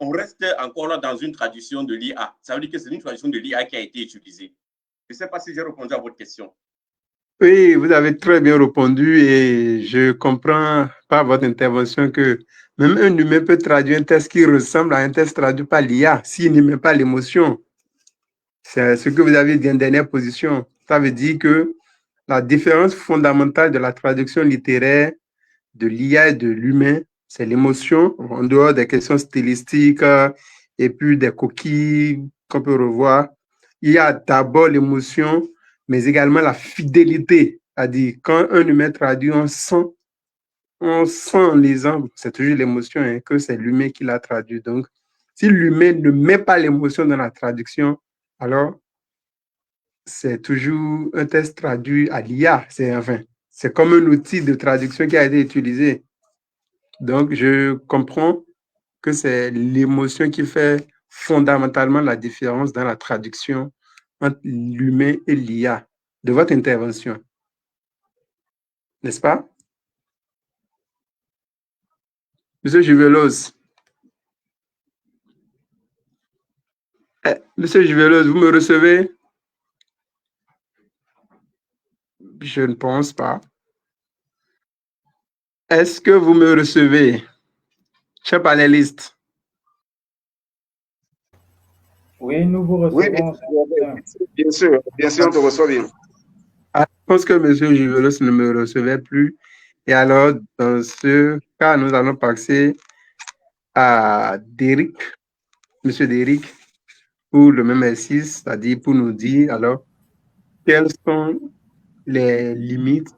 [SPEAKER 6] on reste encore là dans une traduction de l'IA. Ça veut dire que c'est une traduction de l'IA qui a été utilisée. Je ne sais pas si j'ai répondu à votre question.
[SPEAKER 3] Oui, vous avez très bien répondu et je comprends par votre intervention que même un humain peut traduire un texte qui ressemble à un texte traduit par l'IA s'il n'y met pas l'émotion. C'est ce que vous avez dit en dernière position. Ça veut dire que la différence fondamentale de la traduction littéraire de l'IA et de l'humain, c'est l'émotion, en dehors des questions stylistiques et puis des coquilles qu'on peut revoir. Il y a d'abord l'émotion, mais également la fidélité. C'est-à-dire, quand un humain traduit, on sent en lisant, c'est toujours l'émotion, hein, que c'est l'humain qui l'a traduit. Donc, si l'humain ne met pas l'émotion dans la traduction, alors c'est toujours un texte traduit à l'IA. C'est comme un outil de traduction qui a été utilisé. Donc, je comprends que c'est l'émotion qui fait fondamentalement la différence dans la traduction entre l'humain et l'IA de votre intervention. N'est-ce pas? Monsieur Juvelos. Monsieur Juvelos, vous me recevez? Je ne pense pas. Est-ce que vous me recevez, cher panéliste?
[SPEAKER 5] Oui, nous vous
[SPEAKER 2] Oui,
[SPEAKER 5] recevons.
[SPEAKER 2] bien sûr, on te reçoit bien.
[SPEAKER 3] Je pense que M. Juvelos ne me recevait plus. Et alors, dans ce cas, nous allons passer à Derek, M. Derek, pour le même exercice, c'est-à-dire pour nous dire alors quelles sont les limites,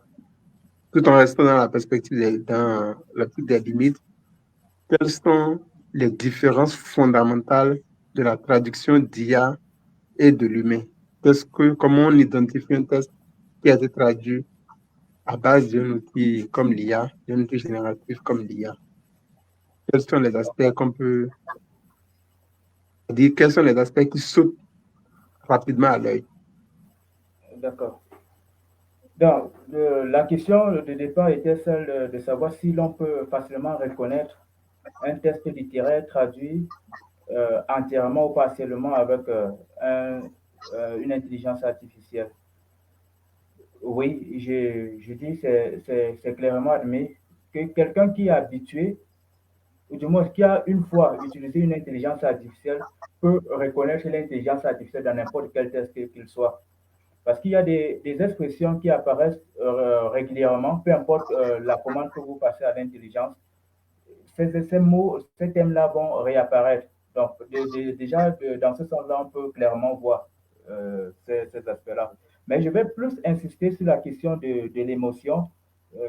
[SPEAKER 3] tout en restant dans la perspective dans l'optique des limites, quelles sont les différences fondamentales de la traduction d'IA et de l'humain. Comment on identifie un texte qui a été traduit à base d'un outil comme l'IA, d'un outil génératif comme l'IA? Quels sont les aspects qu'on peut dire, quels sont les aspects qui sautent rapidement à l'œil?
[SPEAKER 5] D'accord. Donc, la question de départ était celle de savoir si l'on peut facilement reconnaître un texte littéraire traduit entièrement ou partiellement avec une intelligence artificielle. Oui, je dis c'est clairement admis que quelqu'un qui est habitué, ou du moins qui a une fois utilisé une intelligence artificielle, peut reconnaître l'intelligence artificielle dans n'importe quel texte qu'il soit. Parce qu'il y a des expressions qui apparaissent régulièrement, peu importe la commande que vous passez à l'intelligence, ces mots, ces thèmes-là vont réapparaître. Donc, déjà, dans ce sens-là, on peut clairement voir ces aspects-là. Mais je vais plus insister sur la question de l'émotion,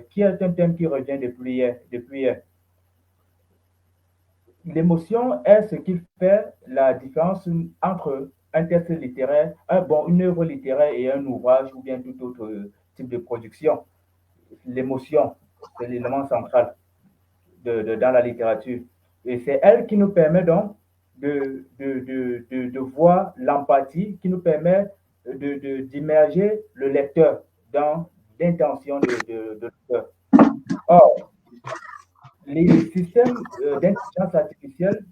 [SPEAKER 5] qui est un thème qui revient depuis hier. L'émotion est ce qui fait la différence entre un texte littéraire, une œuvre littéraire et un ouvrage ou bien tout autre type de production. L'émotion, c'est l'élément central dans la littérature. Et c'est elle qui nous permet donc de voir l'empathie, qui nous permet d'immerger le lecteur dans l'intention de l'auteur. Or, les systèmes d'intelligence artificielle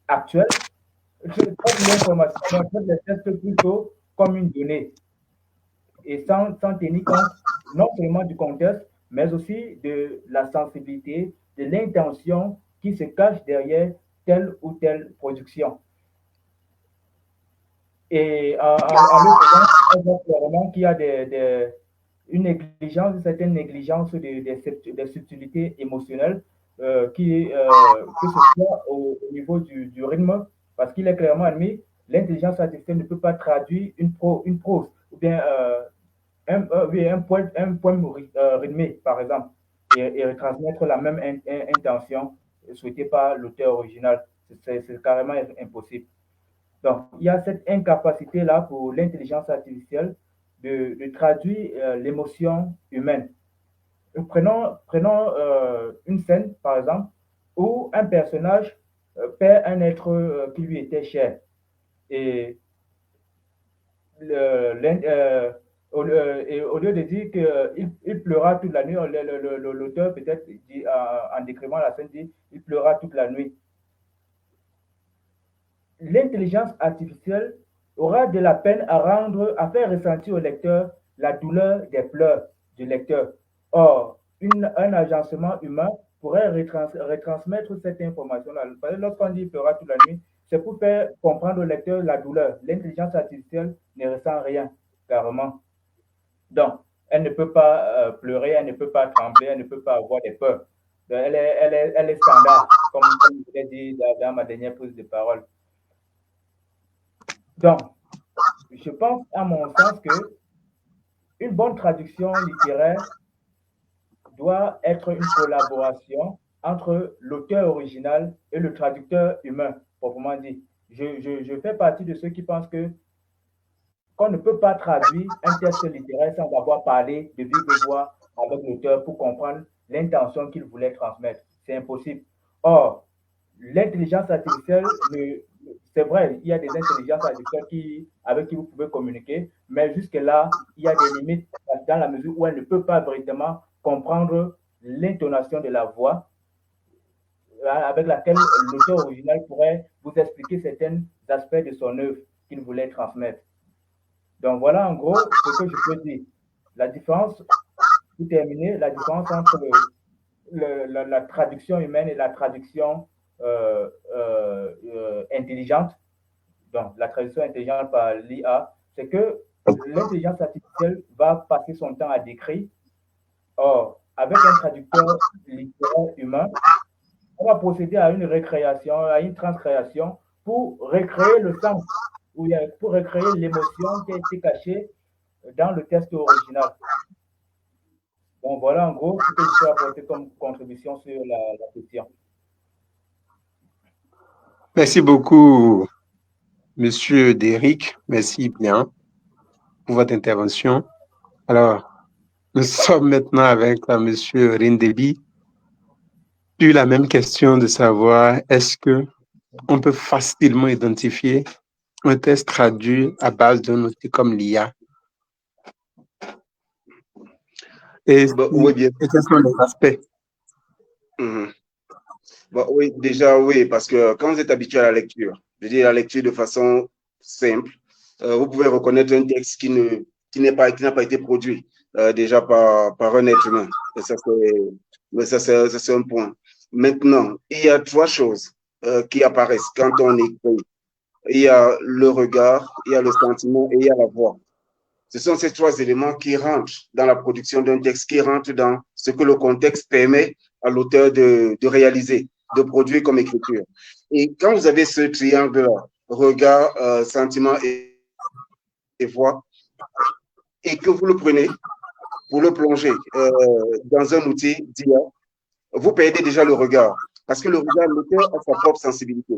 [SPEAKER 5] actuels traitent l'information, traitent les textes plutôt comme une donnée et sans tenir compte non seulement du contexte, mais aussi de la sensibilité, de l'intention qui se cache derrière telle ou telle production. Et en le faisant, on voit clairement qu'il y a une négligence, une certaine négligence des subtilités émotionnelles que ce soit au niveau du rythme, parce qu'il est clairement admis, l'intelligence artificielle ne peut pas traduire une prose ou bien un poème rythmé, par exemple, et retransmettre la même intention souhaitée par l'auteur original. C'est carrément impossible. Donc, il y a cette incapacité-là pour l'intelligence artificielle de traduire l'émotion humaine. Prenons une scène, par exemple, où un personnage perd un être qui lui était cher. Et au lieu de dire qu'il pleura toute la nuit, l'auteur peut-être dit, en décrivant la scène, dit il pleura toute la nuit. L'intelligence artificielle aura de la peine à faire ressentir au lecteur la douleur des pleurs du lecteur. Or, un agencement humain pourrait retransmettre cette information-là. Lorsqu'on dit il pleura toute la nuit, c'est pour faire comprendre au lecteur la douleur. L'intelligence artificielle ne ressent rien, carrément. Donc, elle ne peut pas pleurer, elle ne peut pas trembler, elle ne peut pas avoir des peurs. Donc, elle est standard, comme je l'ai dit dans ma dernière prise de parole. Donc, je pense à mon sens que une bonne traduction littéraire doit être une collaboration entre l'auteur original et le traducteur humain, proprement dit. Je fais partie de ceux qui pensent que qu'on ne peut pas traduire un texte littéraire sans avoir parlé de vive voix avec l'auteur pour comprendre l'intention qu'il voulait transmettre. C'est impossible. Or, l'intelligence artificielle, c'est vrai, il y a des intelligences artificielles avec qui vous pouvez communiquer, mais jusque-là, il y a des limites dans la mesure où elle ne peut pas véritablement comprendre l'intonation de la voix avec laquelle l'auteur original pourrait vous expliquer certains aspects de son œuvre qu'il voulait transmettre. Donc voilà en gros ce que je peux dire. La différence, pour terminer, la différence entre la traduction humaine et la traduction intelligente, donc la traduction intelligente par l'IA, c'est que l'intelligence artificielle va passer son temps à décrire. Or, avec un traducteur littéraire humain, on va procéder à une récréation, à une transcréation pour recréer le sens, ou pour recréer l'émotion qui a été cachée dans le texte original. Donc voilà en gros ce que je peux apporter comme contribution sur la question.
[SPEAKER 3] Merci beaucoup, Monsieur Derrick. Merci bien pour votre intervention. Alors, nous sommes maintenant avec Monsieur Rindebi. Sur la même question de savoir est-ce que on peut facilement identifier un texte traduit à base d'un outil comme l'IA. Et,
[SPEAKER 2] Oui, bien.
[SPEAKER 3] Et quels sont les aspects?
[SPEAKER 2] Oui, déjà, oui, parce que quand vous êtes habitué à la lecture, je dis la lecture de façon simple, vous pouvez reconnaître un texte qui n'a pas été produit déjà par un être humain. Et ça, c'est un point. Maintenant, il y a trois choses qui apparaissent quand on écrit. Il y a le regard, il y a le sentiment et il y a la voix. Ce sont ces trois éléments qui rentrent dans la production d'un texte, qui rentrent dans ce que le contexte permet à l'auteur de réaliser, de produire comme écriture. Et quand vous avez ce triangle-là, regard, sentiment et voix, et que vous le prenez pour le plonger dans un outil d'IA, vous perdez déjà le regard. Parce que le regard, l'auteur a sa propre sensibilité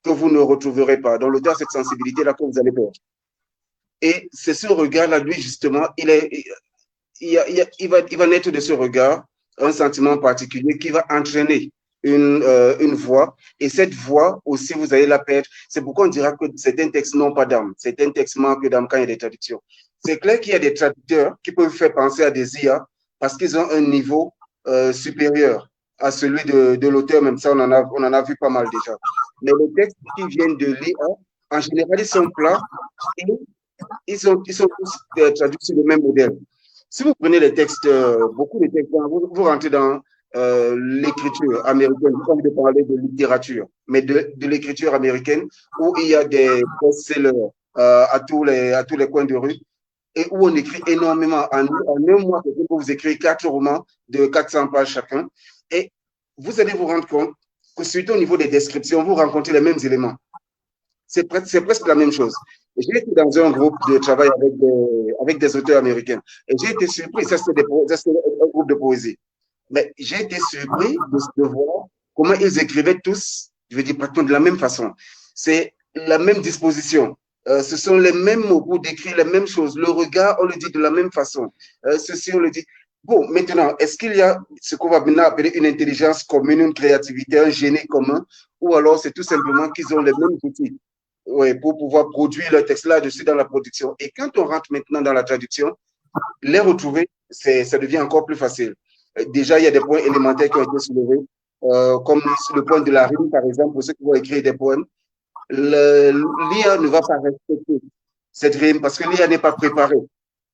[SPEAKER 2] que vous ne retrouverez pas. Donc, l'auteur a cette sensibilité-là que vous allez perdre. Et c'est ce regard-là, lui, justement, il va naître de ce regard un sentiment particulier qui va entraîner une voix. Et cette voix aussi, vous allez la perdre. C'est pourquoi on dira que certains textes n'ont pas d'âme. Certains textes manquent d'âme quand il y a des traductions. C'est clair qu'il y a des traducteurs qui peuvent faire penser à des IA parce qu'ils ont un niveau supérieur à celui de l'auteur. Même ça, on en a vu pas mal déjà. Mais les textes qui viennent de l'IA, en général, ils sont plats et ils sont tous traduits sur le même modèle. Si vous prenez les textes, beaucoup de textes, vous rentrez dans l'écriture américaine, j'ai envie de parler de littérature, mais de l'écriture américaine, où il y a des best-sellers à tous les coins de rue, et où on écrit énormément. En un mois, vous écrivez 4 romans de 400 pages chacun, et vous allez vous rendre compte que surtout au niveau des descriptions, vous rencontrez les mêmes éléments. C'est presque la même chose. J'ai été dans un groupe de travail avec des auteurs américains. Et j'ai été surpris, ça c'est un groupe de poésie. Mais j'ai été surpris de voir comment ils écrivaient tous, je veux dire, pratiquement de la même façon. C'est la même disposition. Ce sont les mêmes mots pour décrire les mêmes choses. Le regard, on le dit de la même façon. Ceci, on le dit. Bon, maintenant, est-ce qu'il y a ce qu'on va maintenant appeler une intelligence commune, une créativité, un génie commun, ou alors c'est tout simplement qu'ils ont les mêmes outils? Oui, pour pouvoir produire le texte là-dessus dans la production. Et quand on rentre maintenant dans la traduction, les retrouver, ça devient encore plus facile. Déjà, il y a des points élémentaires qui ont été soulevés, comme sur le point de la rime, par exemple, pour ceux qui vont écrire des poèmes. L'IA ne va pas respecter cette rime parce que l'IA n'est pas préparée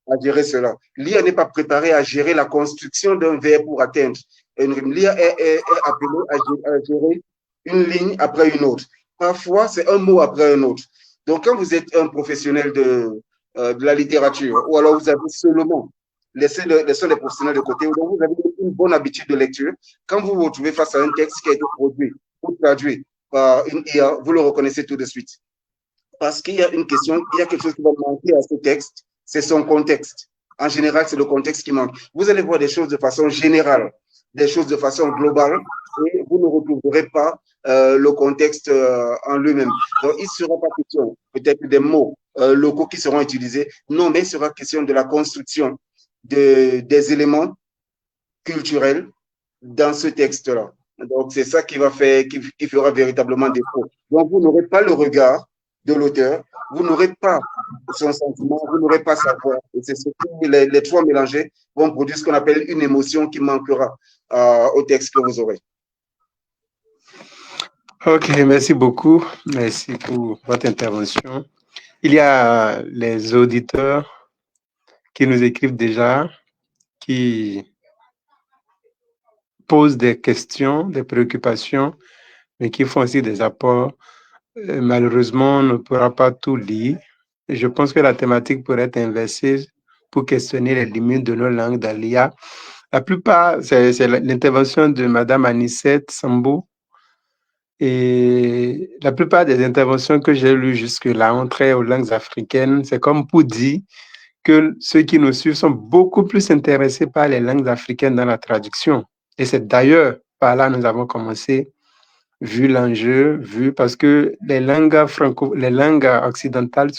[SPEAKER 2] à gérer cela. L'IA n'est pas préparée à gérer la construction d'un verbe pour atteindre une rime. L'IA est appelée à gérer une ligne après une autre. Parfois, c'est un mot après un autre. Donc, quand vous êtes un professionnel de la littérature, ou alors vous avez seulement laissé les professionnels de côté, ou donc vous avez une bonne habitude de lecture, quand vous vous retrouvez face à un texte qui a été produit ou traduit par une IA, vous le reconnaissez tout de suite. Parce qu'il y a une question, il y a quelque chose qui va manquer à ce texte, c'est son contexte. En général, c'est le contexte qui manque. Vous allez voir des choses de façon générale, des choses de façon globale, et vous ne retrouverez pas le contexte en lui-même. Donc, il ne sera pas question peut-être des mots locaux qui seront utilisés, non, mais il sera question de la construction des éléments culturels dans ce texte-là. Donc, c'est ça qui va faire, qui fera véritablement défaut. Donc, vous n'aurez pas le regard de l'auteur, vous n'aurez pas son sentiment, vous n'aurez pas sa voix. Et c'est ce que les trois mélangés vont produire ce qu'on appelle une émotion qui manquera au texte que vous aurez.
[SPEAKER 3] Ok, merci beaucoup. Merci pour votre intervention. Il y a les auditeurs qui nous écrivent déjà, qui posent des questions, des préoccupations, mais qui font aussi des apports. Malheureusement, on ne pourra pas tout lire. Je pense que la thématique pourrait être inversée pour questionner les limites de nos langues dans l'IA. La plupart, c'est l'intervention de Madame Anicette Sambo. Et la plupart des interventions que j'ai lues jusque-là ont trait aux langues africaines. C'est comme pour dire que ceux qui nous suivent sont beaucoup plus intéressés par les langues africaines dans la traduction. Et c'est d'ailleurs par là que nous avons commencé, vu l'enjeu, parce que les langues occidentales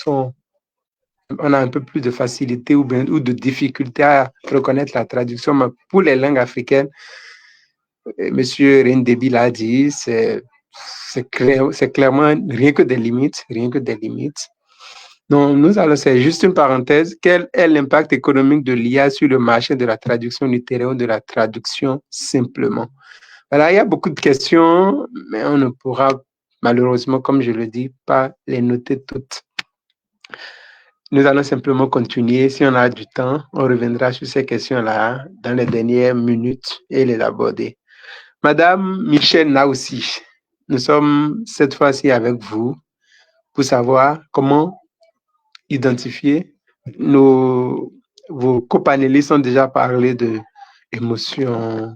[SPEAKER 3] on a un peu plus de facilité ou de difficulté à reconnaître la traduction. Mais pour les langues africaines, Monsieur Rindebi l'a dit, c'est clairement rien que des limites, Donc, c'est juste une parenthèse. Quel est l'impact économique de l'IA sur le marché de la traduction littéraire ou de la traduction simplement? Voilà, il y a beaucoup de questions, mais on ne pourra malheureusement, comme je le dis, pas les noter toutes. Nous allons simplement continuer. Si on a du temps, on reviendra sur ces questions-là dans les dernières minutes et les aborder. Madame Michel Naoussi, nous sommes cette fois-ci avec vous pour savoir comment identifier vos copanélistes ont déjà parlé de émotion,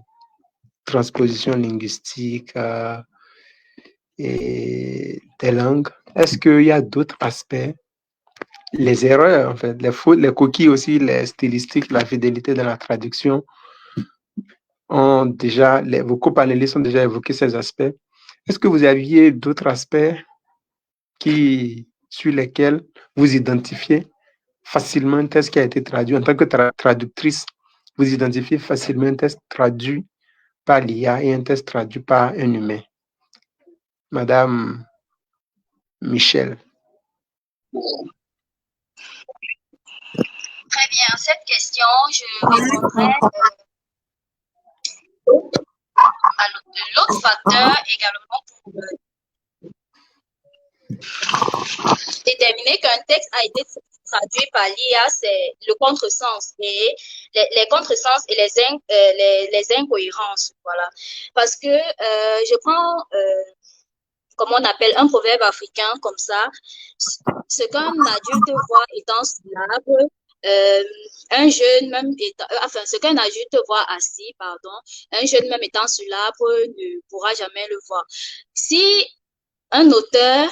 [SPEAKER 3] transposition linguistique et des langues. Est-ce qu'il y a d'autres aspects? Les erreurs, en fait, les fautes, les coquilles aussi, les stylistiques, la fidélité dans la traduction vos copanélistes ont déjà évoqué ces aspects. Est-ce que vous aviez d'autres aspects sur lesquels vous identifiez facilement un texte qui a été traduit en tant que traductrice? Vous identifiez facilement un texte traduit par l'IA et un texte traduit par un humain. Madame Michel.
[SPEAKER 4] Très bien, à cette question, je répondrai à l'autre facteur également pour déterminer qu'un texte a été traduit par l'IA, c'est le contresens et les contresens et les incohérences. Voilà. Parce que je prends, comme on appelle, un proverbe africain comme ça, ce qu'un adulte voit étant sous l'arbre, un jeune même ce qu'un adulte voit assis, un jeune même étant sur l'arbre ne pourra jamais le voir. Si un auteur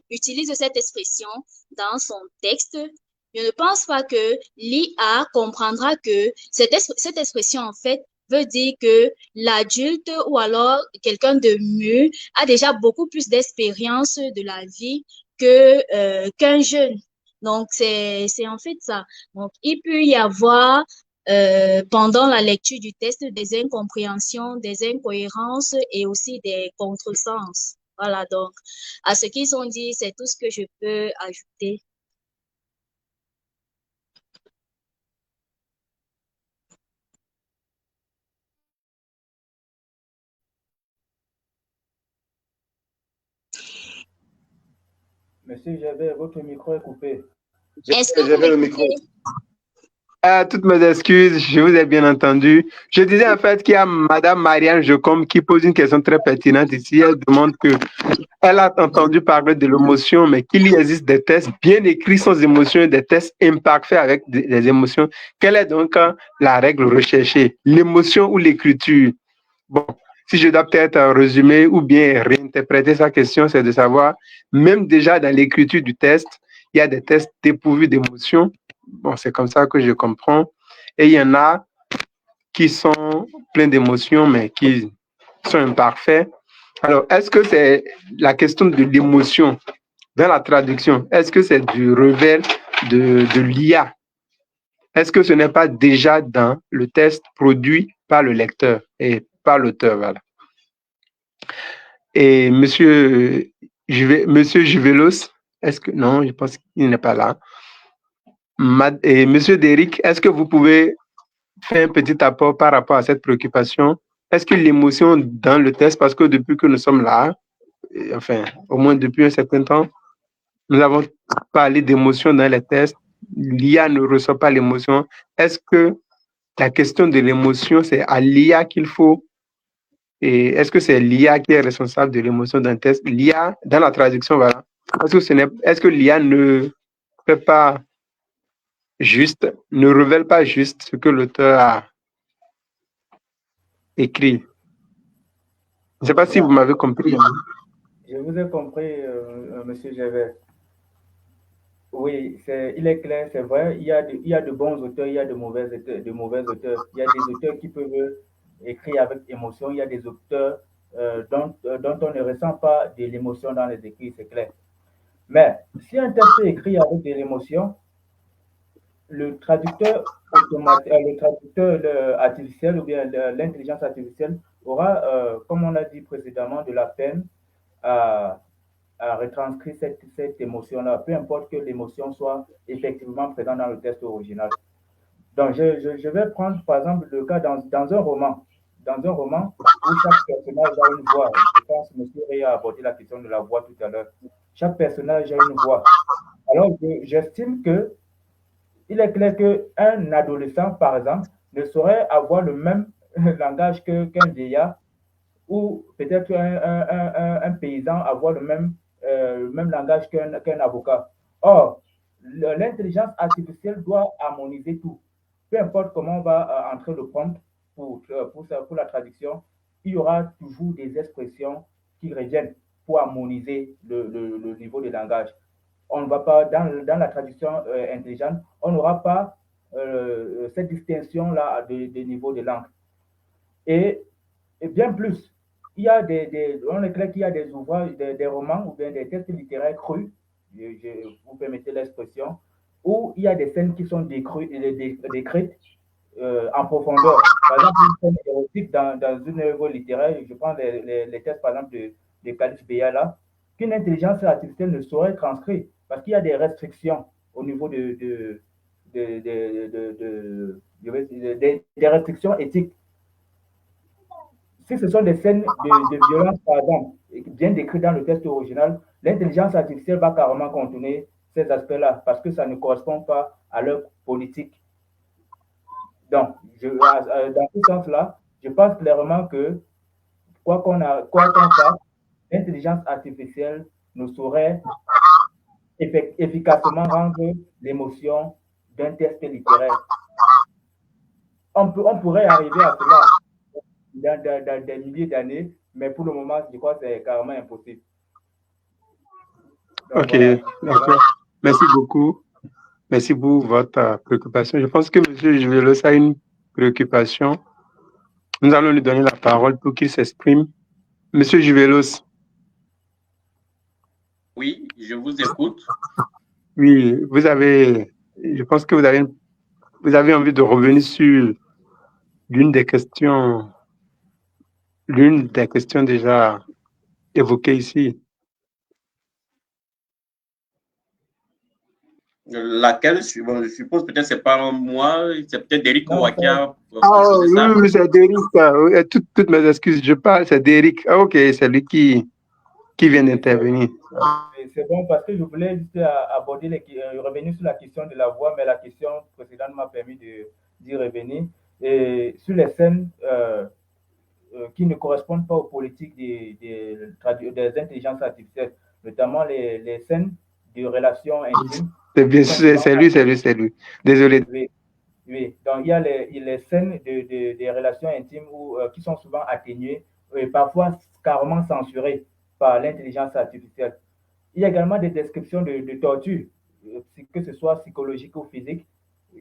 [SPEAKER 4] utilise cette expression dans son texte, je ne pense pas que l'IA comprendra que cette expression, en fait, veut dire que l'adulte ou alors quelqu'un de mieux a déjà beaucoup plus d'expérience de la vie qu'un jeune. Donc, c'est en fait ça. Donc, il peut y avoir pendant la lecture du texte des incompréhensions, des incohérences et aussi des contresens. Voilà, donc, à ce qu'ils ont dit, c'est tout ce que je peux ajouter.
[SPEAKER 5] Monsieur Javert, votre micro est coupé.
[SPEAKER 4] Est-ce que
[SPEAKER 2] J'avais le micro.
[SPEAKER 3] Toutes mes excuses, je vous ai bien entendu. Je disais en fait qu'il y a Madame Marianne Jocom qui pose une question très pertinente ici. Elle demande elle a entendu parler de l'émotion, mais qu'il y existe des tests bien écrits sans émotion, des tests imparfaits avec des émotions. Quelle est donc la règle recherchée? L'émotion ou l'écriture? Bon, si je dois peut-être résumer ou bien réinterpréter sa question, c'est de savoir, même déjà dans l'écriture du test, il y a des tests dépourvus d'émotion. Bon, c'est comme ça que je comprends. Et il y en a qui sont pleins d'émotions, mais qui sont imparfaits. Alors, est-ce que c'est la question de l'émotion dans la traduction? Est-ce que c'est du revers de l'IA? Est-ce que ce n'est pas déjà dans le test produit par le lecteur et par l'auteur? Voilà. Et Monsieur Juvelos, est-ce que... Non, je pense qu'il n'est pas là. Et Monsieur Derrick, est-ce que vous pouvez faire un petit apport par rapport à cette préoccupation? Est-ce que l'émotion dans le test, parce que depuis que nous sommes là, enfin, au moins depuis un certain temps, Nous avons parlé d'émotion dans les tests. L'IA ne reçoit pas l'émotion. Est-ce que la question de l'émotion, c'est à l'IA qu'il faut, et est-ce que c'est l'IA qui est responsable de l'émotion d'un test? L'IA, dans la traduction, voilà. Est-ce que l'IA ne fait pas juste, ne révèle pas juste ce que l'auteur a écrit? Je ne sais pas si vous m'avez compris.
[SPEAKER 5] Je vous ai compris, Monsieur Gervais. Oui, il est clair, c'est vrai, il y a de bons auteurs, il y a de mauvais auteurs, de mauvais auteurs. Il y a des auteurs qui peuvent écrire avec émotion, il y a des auteurs dont on ne ressent pas de l'émotion dans les écrits, c'est clair. Mais si un texte est écrit avec de l'émotion, le traducteur le traducteur artificiel ou bien l'intelligence artificielle aura, comme on l'a dit précédemment, de la peine à retranscrire cette émotion-là, peu importe que l'émotion soit effectivement présente dans le texte original. Donc, je vais prendre par exemple le cas dans un roman. Dans un roman où chaque personnage a une voix. Je pense que M. Ray a abordé la question de la voix tout à l'heure. Chaque personnage a une voix. Alors, j'estime que il est clair qu'un adolescent, par exemple, ne saurait avoir le même langage qu'un vieillard ou peut-être un paysan avoir le même langage qu'un avocat. Or, l'intelligence artificielle doit harmoniser tout. Peu importe comment on va entrer le prompt pour la traduction, il y aura toujours des expressions qui reviennent pour harmoniser le niveau de langage. On ne va pas, dans la traduction intelligente, on n'aura pas cette distinction-là de niveau de langue. Et bien plus, on est clair qu'il y a des ouvrages, des romans ou bien des textes littéraires crus, vous permettez l'expression, où il y a des scènes qui sont décrites en profondeur. Par exemple, une scène érotique dans une œuvre littéraire, je prends les textes par exemple de Khalif Beyala, qu'une intelligence artificielle ne saurait transcrire parce qu'il y a des restrictions au niveau des restrictions éthiques. Si ce sont des scènes de violence, par exemple, bien décrites dans le texte original, l'intelligence artificielle va carrément contourner ces aspects-là parce que ça ne correspond pas à leur politique. Donc, dans ce sens-là, je pense clairement que quoi qu'on fasse, l'intelligence artificielle ne saurait efficacement rendre l'émotion d'un texte littéraire. On pourrait arriver à cela dans des milliers d'années, mais pour le moment, je crois que c'est carrément impossible.
[SPEAKER 3] Donc, ok, voilà. D'accord. Merci beaucoup. Merci pour votre préoccupation. Je pense que M. Juvelos a une préoccupation. Nous allons lui donner la parole pour qu'il s'exprime. M. Juvelos.
[SPEAKER 6] Oui, je vous écoute.
[SPEAKER 3] Oui, je pense que vous avez envie de revenir sur l'une des questions déjà évoquées ici.
[SPEAKER 6] Laquelle, je suppose peut-être c'est pas moi, c'est peut-être Derrick Kowa qui a...
[SPEAKER 3] Oui, c'est Derrick. Toutes mes excuses, je parle, c'est Derrick. Ah, ok, c'est lui qui vient d'intervenir.
[SPEAKER 5] C'est bon parce que je voulais juste revenir sur la question de la voix, mais la question précédente m'a permis d'y revenir. Et sur les scènes qui ne correspondent pas aux politiques des intelligences artificielles, notamment les scènes de relations intimes.
[SPEAKER 3] C'est lui. Désolé.
[SPEAKER 5] Oui. Donc il y a les scènes des relations intimes qui sont souvent atténuées et parfois carrément censurées par l'intelligence artificielle. Il y a également des descriptions de torture, que ce soit psychologique ou physique,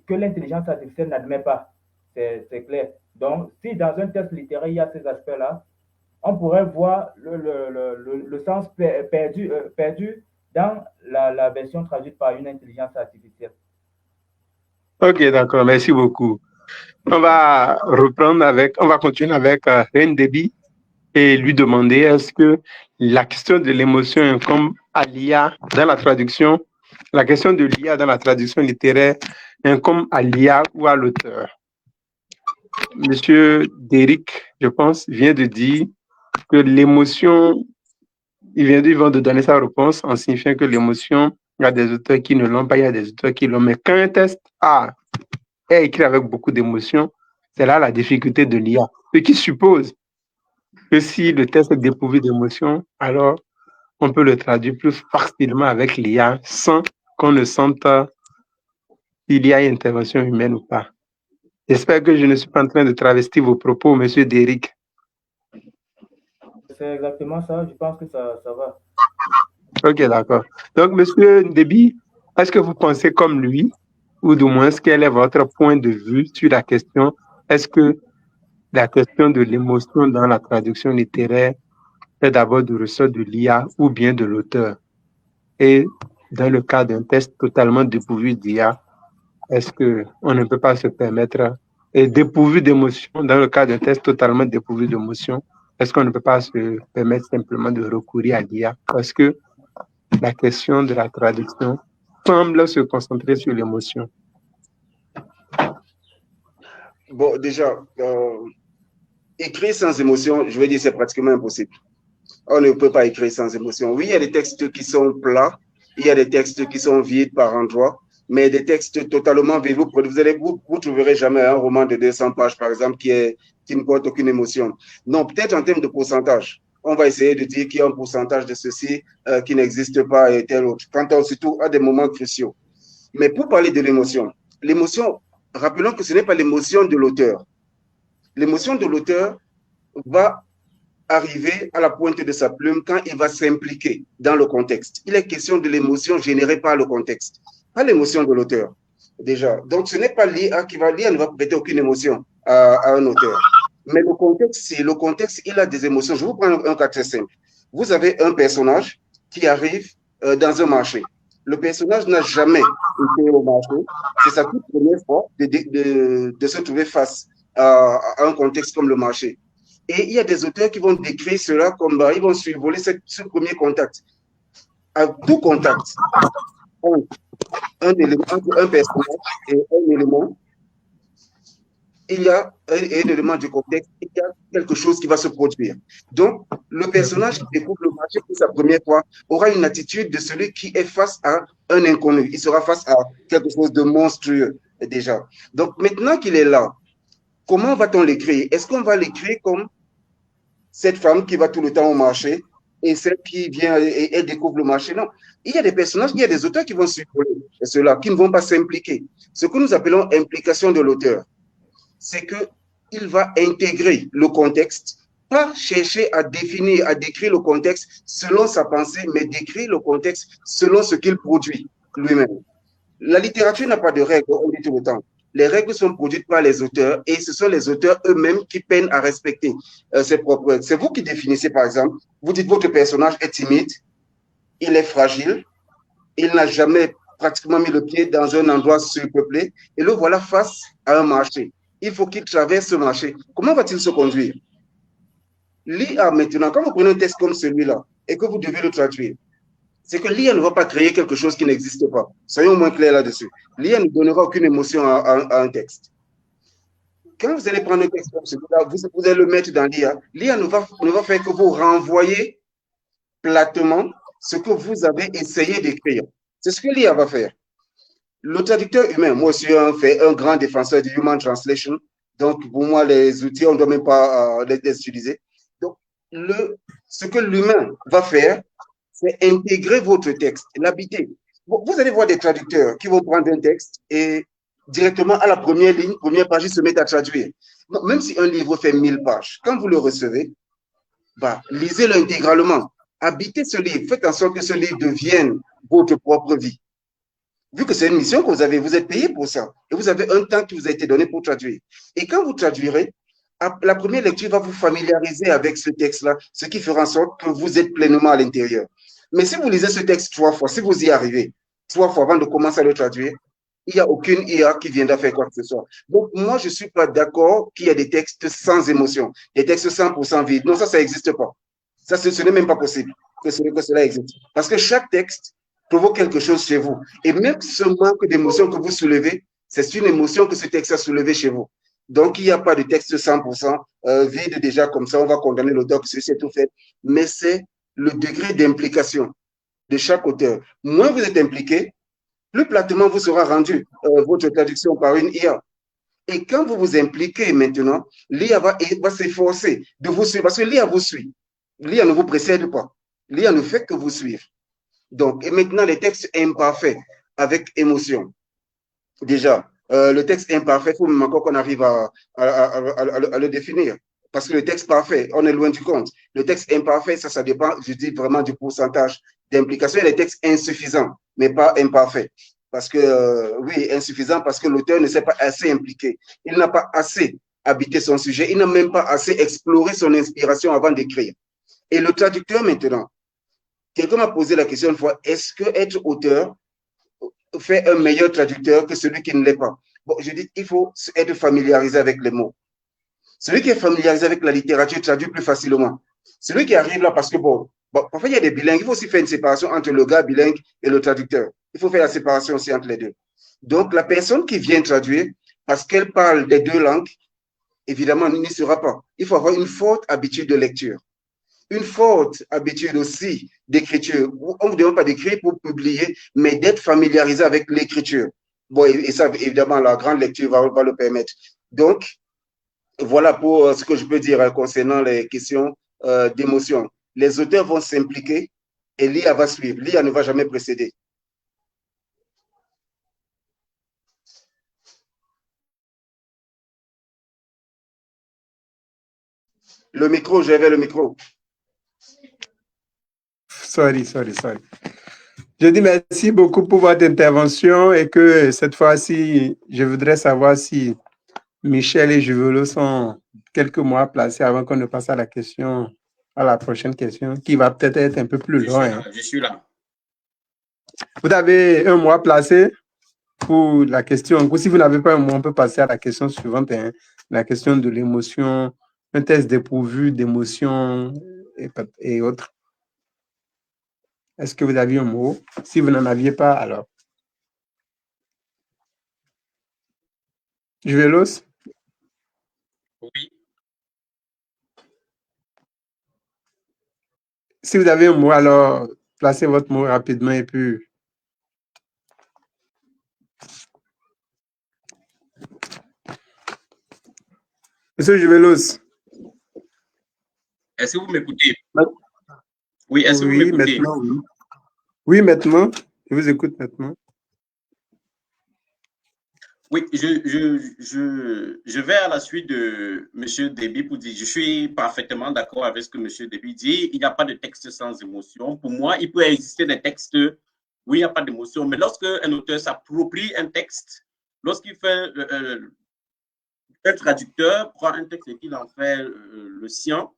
[SPEAKER 5] que l'intelligence artificielle n'admet pas. C'est clair. Donc, si dans un texte littéraire, il y a ces aspects-là, on pourrait voir le sens perdu dans la version traduite par une intelligence artificielle.
[SPEAKER 3] Ok, d'accord. Merci beaucoup. On va continuer avec Reine Déby et lui demander est-ce que la question de l'émotion incombe à l'IA dans la traduction, la question de l'IA dans la traduction littéraire incombe à l'IA ou à l'auteur. Monsieur Derrick, je pense, vient de dire que l'émotion ils vont de donner sa réponse en signifiant que l'émotion, il y a des auteurs qui ne l'ont pas, il y a des auteurs qui l'ont. Mais quand un test est écrit avec beaucoup d'émotion, c'est là la difficulté de l'IA. Ce qui suppose que si le test est dépourvu d'émotion, alors on peut le traduire plus facilement avec l'IA sans qu'on ne sente s'il y a une intervention humaine ou pas. J'espère que je ne suis pas en train de travestir vos propos, monsieur Derrick.
[SPEAKER 5] C'est exactement ça. Je pense que ça va.
[SPEAKER 3] Ok, d'accord. Donc, monsieur Déby, est-ce que vous pensez comme lui, ou du moins, quel est votre point de vue sur la question? Est-ce que la question de l'émotion dans la traduction littéraire est d'abord du ressort de l'IA ou bien de l'auteur? Et dans le cas d'un test totalement dépourvu d'IA, est-ce qu'on ne peut pas se permettre, et dépourvu d'émotion, dans le cas d'un test totalement dépourvu d'émotion, est-ce qu'on ne peut pas se permettre simplement de recourir à l'IA? Parce que la question de la traduction semble se concentrer sur l'émotion.
[SPEAKER 2] Bon, déjà, écrire sans émotion, je veux dire, c'est pratiquement impossible. On ne peut pas écrire sans émotion. Oui, il y a des textes qui sont plats, il y a des textes qui sont vides par endroits, mais des textes totalement vides. Vous trouverez jamais un roman de 200 pages, par exemple, qui ne porte aucune émotion. Non, peut-être en termes de pourcentage. On va essayer de dire qu'il y a un pourcentage de ceci qui n'existe pas et tel autre, quand on surtout à des moments cruciaux. Mais pour parler de l'émotion, rappelons que ce n'est pas l'émotion de l'auteur. L'émotion de l'auteur va arriver à la pointe de sa plume quand il va s'impliquer dans le contexte. Il est question de l'émotion générée par le contexte, pas l'émotion de l'auteur, déjà. Donc, ce n'est pas l'IA l'IA ne va prêter aucune émotion à un auteur. Mais le contexte, il a des émotions. Je vous prends un cas très simple. Vous avez un personnage qui arrive dans un marché. Le personnage n'a jamais été au marché. C'est sa toute première fois de se trouver face à un contexte comme le marché. Et il y a des auteurs qui vont décrire cela comme ils vont survoler ce premier contact. À tout contact, un personnage et un élément, il y a un élément du contexte, il y a quelque chose qui va se produire. Donc, le personnage qui découvre le marché pour sa première fois aura une attitude de celui qui est face à un inconnu. Il sera face à quelque chose de monstrueux déjà. Donc, maintenant qu'il est là, comment va-t-on l'écrire? Est-ce qu'on va l'écrire comme cette femme qui va tout le temps au marché et celle qui vient et découvre le marché? Non. Il y a des personnages, il y a des auteurs qui vont survoler ceux-là, qui ne vont pas s'impliquer. Ce que nous appelons implication de l'auteur, c'est qu'il va intégrer le contexte, pas chercher à définir, à décrire le contexte selon sa pensée, mais décrire le contexte selon ce qu'il produit lui-même. La littérature n'a pas de règles, on dit tout le temps. Les règles sont produites par les auteurs et ce sont les auteurs eux-mêmes qui peinent à respecter ces propres règles. C'est vous qui définissez, par exemple, vous dites votre personnage est timide, il est fragile, il n'a jamais pratiquement mis le pied dans un endroit surpeuplé et le voilà face à un marché. Il faut qu'il traverse ce marché. Comment va-t-il se conduire? L'IA maintenant, quand vous prenez un texte comme celui-là et que vous devez le traduire, c'est que l'IA ne va pas créer quelque chose qui n'existe pas. Soyons moins clairs là-dessus. L'IA ne donnera aucune émotion à un texte. Quand vous allez prendre un texte comme celui-là, vous allez le mettre dans l'IA. L'IA ne va faire que vous renvoyer platement ce que vous avez essayé d'écrire. C'est ce que l'IA va faire. Le traducteur humain, moi aussi, un grand défenseur du human translation. Donc, pour moi, les outils, on ne doit même pas les utiliser. Donc, ce que l'humain va faire, c'est intégrer votre texte, l'habiter. Vous allez voir des traducteurs qui vont prendre un texte et directement à la première ligne, première page, ils se mettent à traduire. Même si un livre fait 1000 pages, quand vous le recevez, lisez-le intégralement. Habitez ce livre. Faites en sorte que ce livre devienne votre propre vie. Vu que c'est une mission que vous êtes payé pour ça. Et vous avez un temps qui vous a été donné pour traduire. Et quand vous traduirez, la première lecture va vous familiariser avec ce texte-là, ce qui fera en sorte que vous êtes pleinement à l'intérieur. Mais si vous lisez ce texte 3 fois, si vous y arrivez 3 fois avant de commencer à le traduire, il n'y a aucune IA qui viendra faire quoi que ce soit. Donc, moi, je ne suis pas d'accord qu'il y ait des textes sans émotion, des textes 100% vides. Non, ça n'existe pas. Ça, ce n'est même pas possible que cela existe. Parce que chaque texte provoque quelque chose chez vous. Et même ce manque d'émotion que vous soulevez, c'est une émotion que ce texte a soulevé chez vous. Donc, il n'y a pas de texte 100% vide déjà comme ça, on va condamner l'auteur que ceci est tout fait. Mais c'est le degré d'implication de chaque auteur. Moins vous êtes impliqué, plus platement vous sera rendu votre traduction par une IA. Et quand vous vous impliquez maintenant, l'IA va s'efforcer de vous suivre, parce que l'IA vous suit. L'IA ne vous précède pas. L'IA ne fait que vous suivre. Donc, et maintenant, les textes imparfaits avec émotion. Déjà, le texte imparfait, il faut même encore qu'on arrive à le définir. Parce que le texte parfait, on est loin du compte. Le texte imparfait, ça dépend, je dis vraiment du pourcentage d'implication. Il y a des textes insuffisants, mais pas imparfaits. Parce que, oui, insuffisant parce que l'auteur ne s'est pas assez impliqué. Il n'a pas assez habité son sujet. Il n'a même pas assez exploré son inspiration avant d'écrire. Et le traducteur maintenant, quelqu'un m'a posé la question une fois, est-ce que être auteur fait un meilleur traducteur que celui qui ne l'est pas? Bon, je dis, il faut être familiarisé avec les mots. Celui qui est familiarisé avec la littérature traduit plus facilement. Celui qui arrive là parce que, bon, parfois il y a des bilingues, il faut aussi faire une séparation entre le gars bilingue et le traducteur. Il faut faire la séparation aussi entre les deux. Donc, la personne qui vient traduire, parce qu'elle parle des deux langues, évidemment, n'y sera pas. Il faut avoir une forte habitude de lecture. Une forte habitude aussi d'écriture. On ne vous demande pas d'écrire pour publier, mais d'être familiarisé avec l'écriture. Bon, et ça, évidemment, la grande lecture va le permettre. Donc, voilà pour ce que je peux dire concernant les questions d'émotion. Les auteurs vont s'impliquer et l'IA va suivre. L'IA ne va jamais précéder. Le micro, j'avais le micro.
[SPEAKER 3] Sorry. Je dis merci beaucoup pour votre intervention et que cette fois-ci, je voudrais savoir si Michel et Juvelo sont quelques mois placés avant qu'on ne passe à la prochaine question, qui va peut-être être un peu plus loin.
[SPEAKER 6] Je suis là.
[SPEAKER 3] Vous avez un mois placé pour la question. Si vous n'avez pas un mois, on peut passer à la question suivante, hein, la question de l'émotion, un test dépourvu d'émotion et autres. Est-ce que vous aviez un mot? Si vous n'en aviez pas, alors. Juvelos?
[SPEAKER 6] Oui.
[SPEAKER 3] Si vous avez un mot, alors placez votre mot rapidement et puis. Monsieur Juvelos.
[SPEAKER 6] Est-ce que vous m'écoutez? Oui, est-ce que vous
[SPEAKER 3] Oui,
[SPEAKER 6] m'écoutez?
[SPEAKER 3] maintenant, oui. Oui, maintenant. Je vous écoute maintenant.
[SPEAKER 6] Oui, je vais à la suite de M. Déby pour dire, je suis parfaitement d'accord avec ce que M. Déby dit. Il n'y a pas de texte sans émotion. Pour moi, il peut exister des textes où il n'y a pas d'émotion. Mais lorsque un auteur s'approprie un texte, lorsqu'il fait un traducteur prend un texte et qu'il en fait le sien,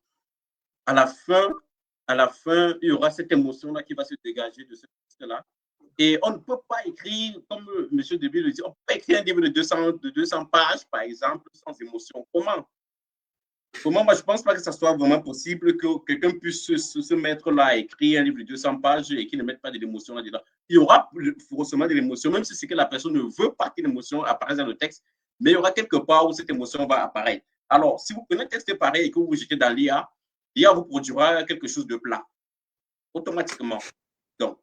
[SPEAKER 6] à la fin, il y aura cette émotion-là qui va se dégager de ce texte-là. Et on ne peut pas écrire, comme M. Déby le dit, on ne peut pas écrire un livre de 200 pages, par exemple, sans émotion. Comment? Moi, je ne pense pas que ça soit vraiment possible que quelqu'un puisse se mettre là à écrire un livre de 200 pages et qu'il ne mette pas de l'émotion là-dedans. Il y aura forcément de l'émotion, même si c'est que la personne ne veut pas que l'émotion apparaisse dans le texte, mais il y aura quelque part où cette émotion va apparaître. Alors, si vous prenez un texte pareil et que vous vous jetez dans l'IA, l'IA vous produira quelque chose de plat, automatiquement. Donc,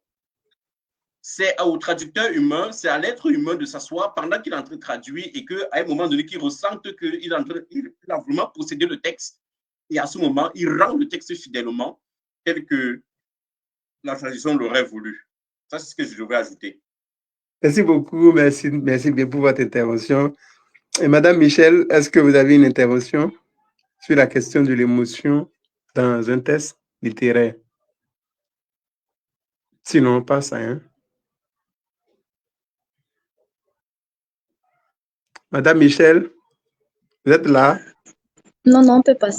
[SPEAKER 6] c'est au traducteur humain, c'est à l'être humain de s'asseoir pendant qu'il est en train de traduire et qu'à un moment donné, qu'il ressente qu'il a vraiment possédé le texte. Et à ce moment, il rend le texte fidèlement tel que la traduction l'aurait voulu. Ça, c'est ce que je devrais ajouter.
[SPEAKER 3] Merci beaucoup. Merci bien pour votre intervention. Et Madame Michel, est-ce que vous avez une intervention sur la question de l'émotion dans un test littéraire? Sinon, on passe à un. Madame Michel, vous êtes là?
[SPEAKER 4] Non, on peut passer.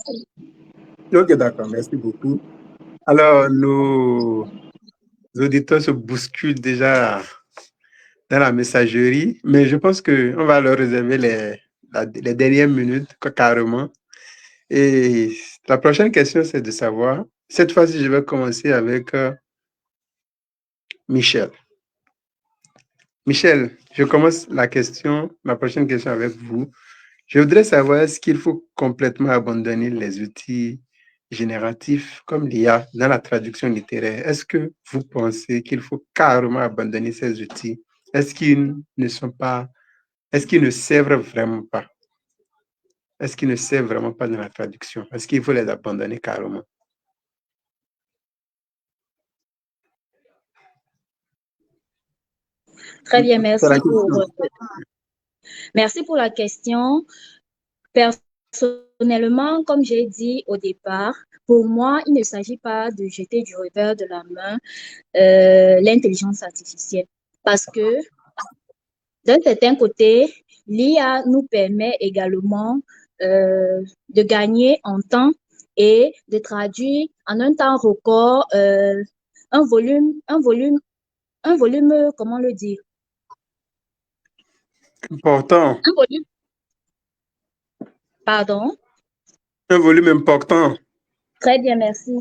[SPEAKER 3] Ok, d'accord, merci beaucoup. Alors, nos auditeurs se bousculent déjà dans la messagerie, mais je pense qu'on va leur réserver les dernières minutes, carrément. Et la prochaine question, c'est de savoir, cette fois-ci, je vais commencer avec Michel. Michel, je commence la prochaine question avec vous. Je voudrais savoir, est-ce qu'il faut complètement abandonner les outils génératif comme l'IA dans la traduction littéraire, est-ce que vous pensez qu'il faut carrément abandonner ces outils? Est-ce qu'ils ne sont pas, est-ce qu'ils ne servent vraiment pas? Est-ce qu'ils ne servent vraiment pas dans la traduction? Est-ce qu'il faut les abandonner carrément?
[SPEAKER 4] Très bien,
[SPEAKER 3] C'est la question.
[SPEAKER 4] merci pour la question. Personnellement, comme j'ai dit au départ, pour moi, il ne s'agit pas de jeter du revers de la main l'intelligence artificielle parce que d'un certain côté, l'IA nous permet également de gagner en temps et de traduire en un temps record un volume, comment le dire?
[SPEAKER 3] Important.
[SPEAKER 4] Un volume, pardon.
[SPEAKER 3] Un volume important.
[SPEAKER 4] Très bien, merci.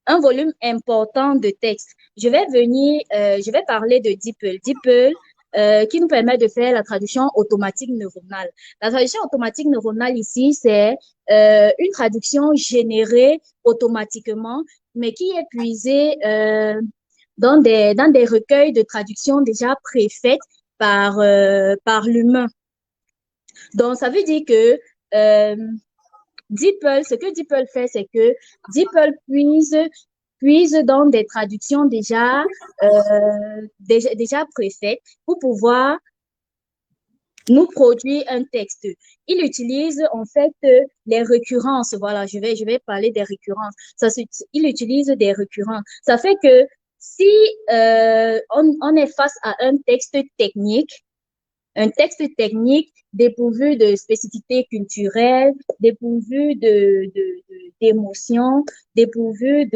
[SPEAKER 4] Un volume important de texte. Je vais parler de DeepL. DeepL, qui nous permet de faire la traduction automatique neuronale. La traduction automatique neuronale ici, c'est une traduction générée automatiquement, mais qui est puisée dans des recueils de traduction déjà préfaites par l'humain. Donc, ça veut dire que DeepL, ce que DeepL fait, c'est que DeepL puise dans des traductions déjà préfaites pour pouvoir nous produire un texte. Il utilise en fait les récurrences. Voilà, je vais parler des récurrences. Il utilise des récurrences. Ça fait que si on est face à un texte technique dépourvu de spécificité culturelle, dépourvu d'émotions, dépourvu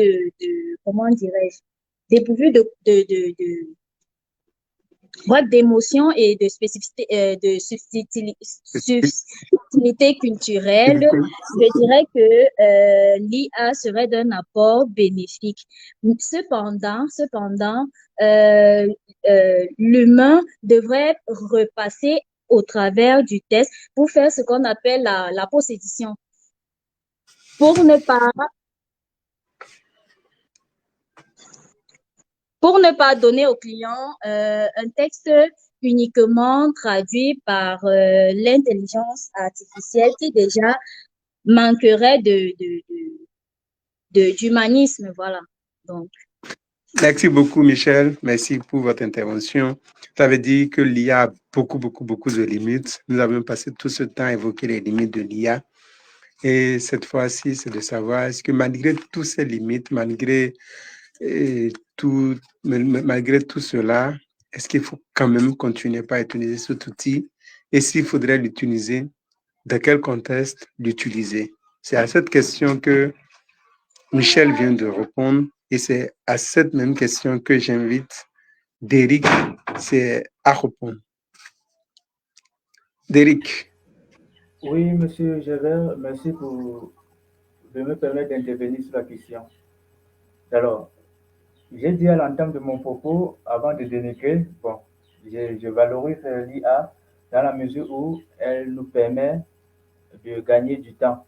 [SPEAKER 4] comment dirais-je, dépourvu d'émotions et de spécificité, de subtilité culturelle. Je dirais que l'IA serait d'un apport bénéfique. Cependant, l'humain devrait repasser au travers du test pour faire ce qu'on appelle la post-édition. Pour ne pas donner au client un texte uniquement traduit par l'intelligence artificielle qui déjà manquerait d'humanisme, voilà. Donc.
[SPEAKER 3] Merci beaucoup, Michel. Merci pour votre intervention. Ça veut dire que l'IA a beaucoup de limites. Nous avons passé tout ce temps à évoquer les limites de l'IA. Et cette fois-ci, c'est de savoir est-ce que malgré toutes ces limites, malgré tout cela, est-ce qu'il faut quand même continuer par utiliser cet outil? Et s'il faudrait l'utiliser, dans quel contexte l'utiliser? C'est à cette question que Michel vient de répondre et c'est à cette même question que j'invite Derrick à répondre. Derrick.
[SPEAKER 5] Oui, monsieur Gébert, merci de me permettre d'intervenir sur la question. Alors, j'ai dit à l'entame de mon propos, avant de dénigrer, je valorise l'IA dans la mesure où elle nous permet de gagner du temps,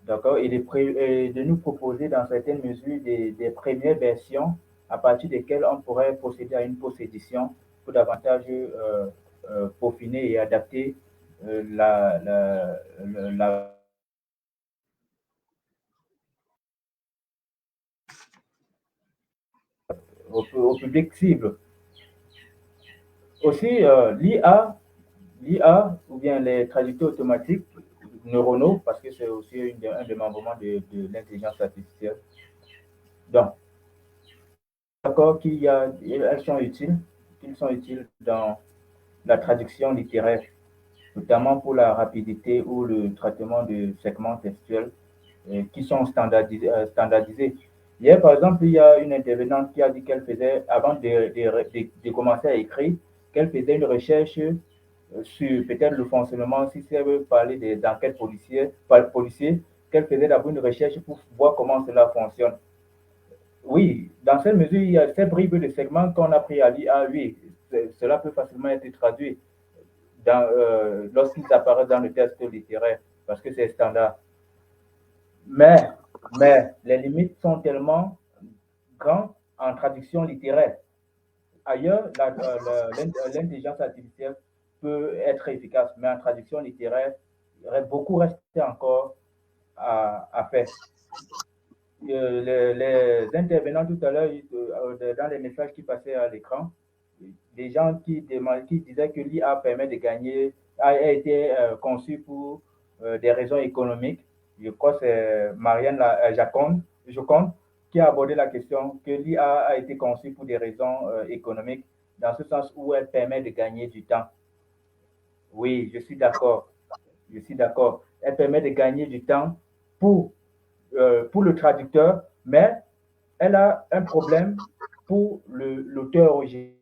[SPEAKER 5] d'accord, et de nous proposer dans certaines mesures des premières versions à partir desquelles on pourrait procéder à une post-édition pour davantage peaufiner et adapter au public cible. Aussi, l'IA ou bien les traducteurs automatiques neuronaux, parce que c'est aussi un des membres de l'intelligence artificielle. Donc, d'accord qu'ils sont utiles dans la traduction littéraire, notamment pour la rapidité ou le traitement de segments textuels qui sont standardisés. Hier, par exemple, il y a une intervenante qui a dit qu'elle faisait, avant de commencer à écrire, qu'elle faisait une recherche sur peut-être le fonctionnement, si elle veut parler des enquêtes policières, qu'elle faisait d'abord une recherche pour voir comment cela fonctionne. Oui, dans cette mesure, il y a ces bribes de segments qu'on a pris à l'IA, oui, cela peut facilement être traduit lorsqu'ils apparaissent dans le texte littéraire, parce que c'est standard. Mais les limites sont tellement grandes en traduction littéraire. Ailleurs, l'intelligence artificielle peut être efficace, mais en traduction littéraire, beaucoup reste encore à faire. Les intervenants tout à l'heure, dans les messages qui passaient à l'écran, des gens qui disaient que l'IA permet de gagner, a été conçu pour des raisons économiques. Je crois que c'est Marianne Joconde qui a abordé la question que l'IA a été conçue pour des raisons économiques, dans ce sens où elle permet de gagner du temps. Oui, je suis d'accord. Je suis d'accord. Elle permet de gagner du temps pour le traducteur, mais elle a un problème pour l'auteur original.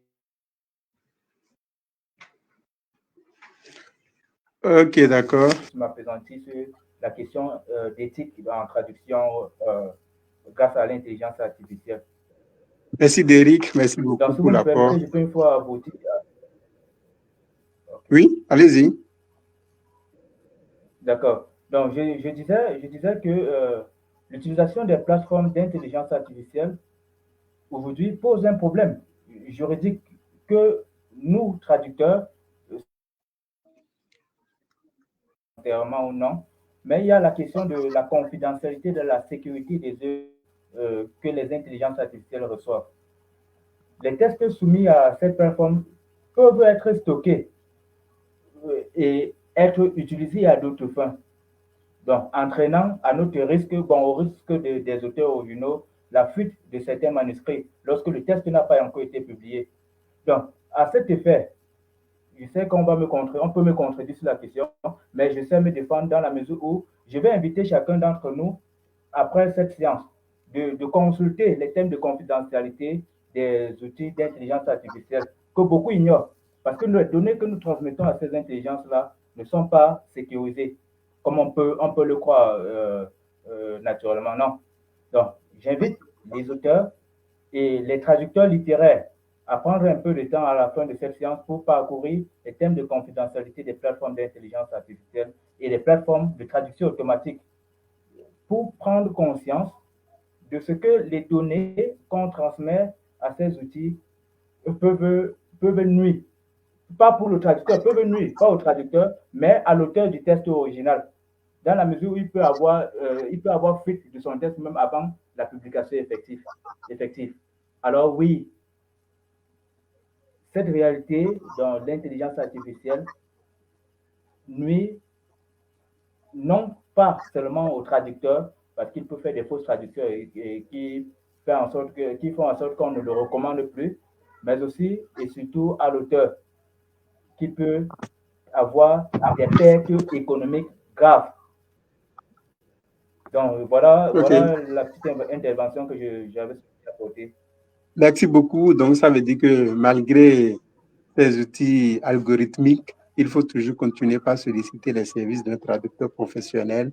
[SPEAKER 3] Ok, d'accord.
[SPEAKER 5] Tu m'as présenté sur la question d'éthique en traduction grâce à l'intelligence artificielle.
[SPEAKER 3] Merci Derrick, merci beaucoup
[SPEAKER 5] Donc, si
[SPEAKER 3] pour
[SPEAKER 5] vous me
[SPEAKER 3] l'apport.
[SPEAKER 5] permettez, je peux une fois vous dire.
[SPEAKER 3] Okay. Oui, allez-y.
[SPEAKER 5] D'accord. Donc, je disais que l'utilisation des plateformes d'intelligence artificielle aujourd'hui pose un problème juridique que nous, traducteurs, ou non, mais il y a la question de la confidentialité, de la sécurité des œuvres que les intelligences artificielles reçoivent. Les textes soumis à cette plateforme peuvent être stockés et être utilisés à d'autres fins. Donc, entraînant à notre risque, au risque des auteurs originaux, la fuite de certains manuscrits lorsque le texte n'a pas encore été publié. Donc, à cet effet, je sais qu'on peut me contredire sur la question, mais je sais me défendre dans la mesure où je vais inviter chacun d'entre nous, après cette séance, de consulter les thèmes de confidentialité des outils d'intelligence artificielle que beaucoup ignorent. Parce que les données que nous transmettons à ces intelligences-là ne sont pas sécurisées, comme on peut le croire naturellement. Non. Donc, j'invite les auteurs et les traducteurs littéraires à prendre un peu de temps à la fin de cette séance pour parcourir les thèmes de confidentialité des plateformes d'intelligence artificielle et des plateformes de traduction automatique pour prendre conscience de ce que les données qu'on transmet à ces outils peuvent nuire. Pas pour le traducteur, peuvent nuire, pas au traducteur, mais à l'auteur du texte original, dans la mesure où il peut avoir fuite de son texte même avant la publication effective. Alors oui, cette réalité dans l'intelligence artificielle nuit non pas seulement au traducteur, parce qu'il peut faire des fausses traductions et qui font en sorte qu'on ne le recommande plus, mais aussi et surtout à l'auteur, qui peut avoir des pertes économiques graves. Donc voilà la petite intervention que j'avais apportée.
[SPEAKER 3] Merci beaucoup. Donc ça veut dire que malgré ces outils algorithmiques, il faut toujours continuer par solliciter les services d'un traducteur professionnel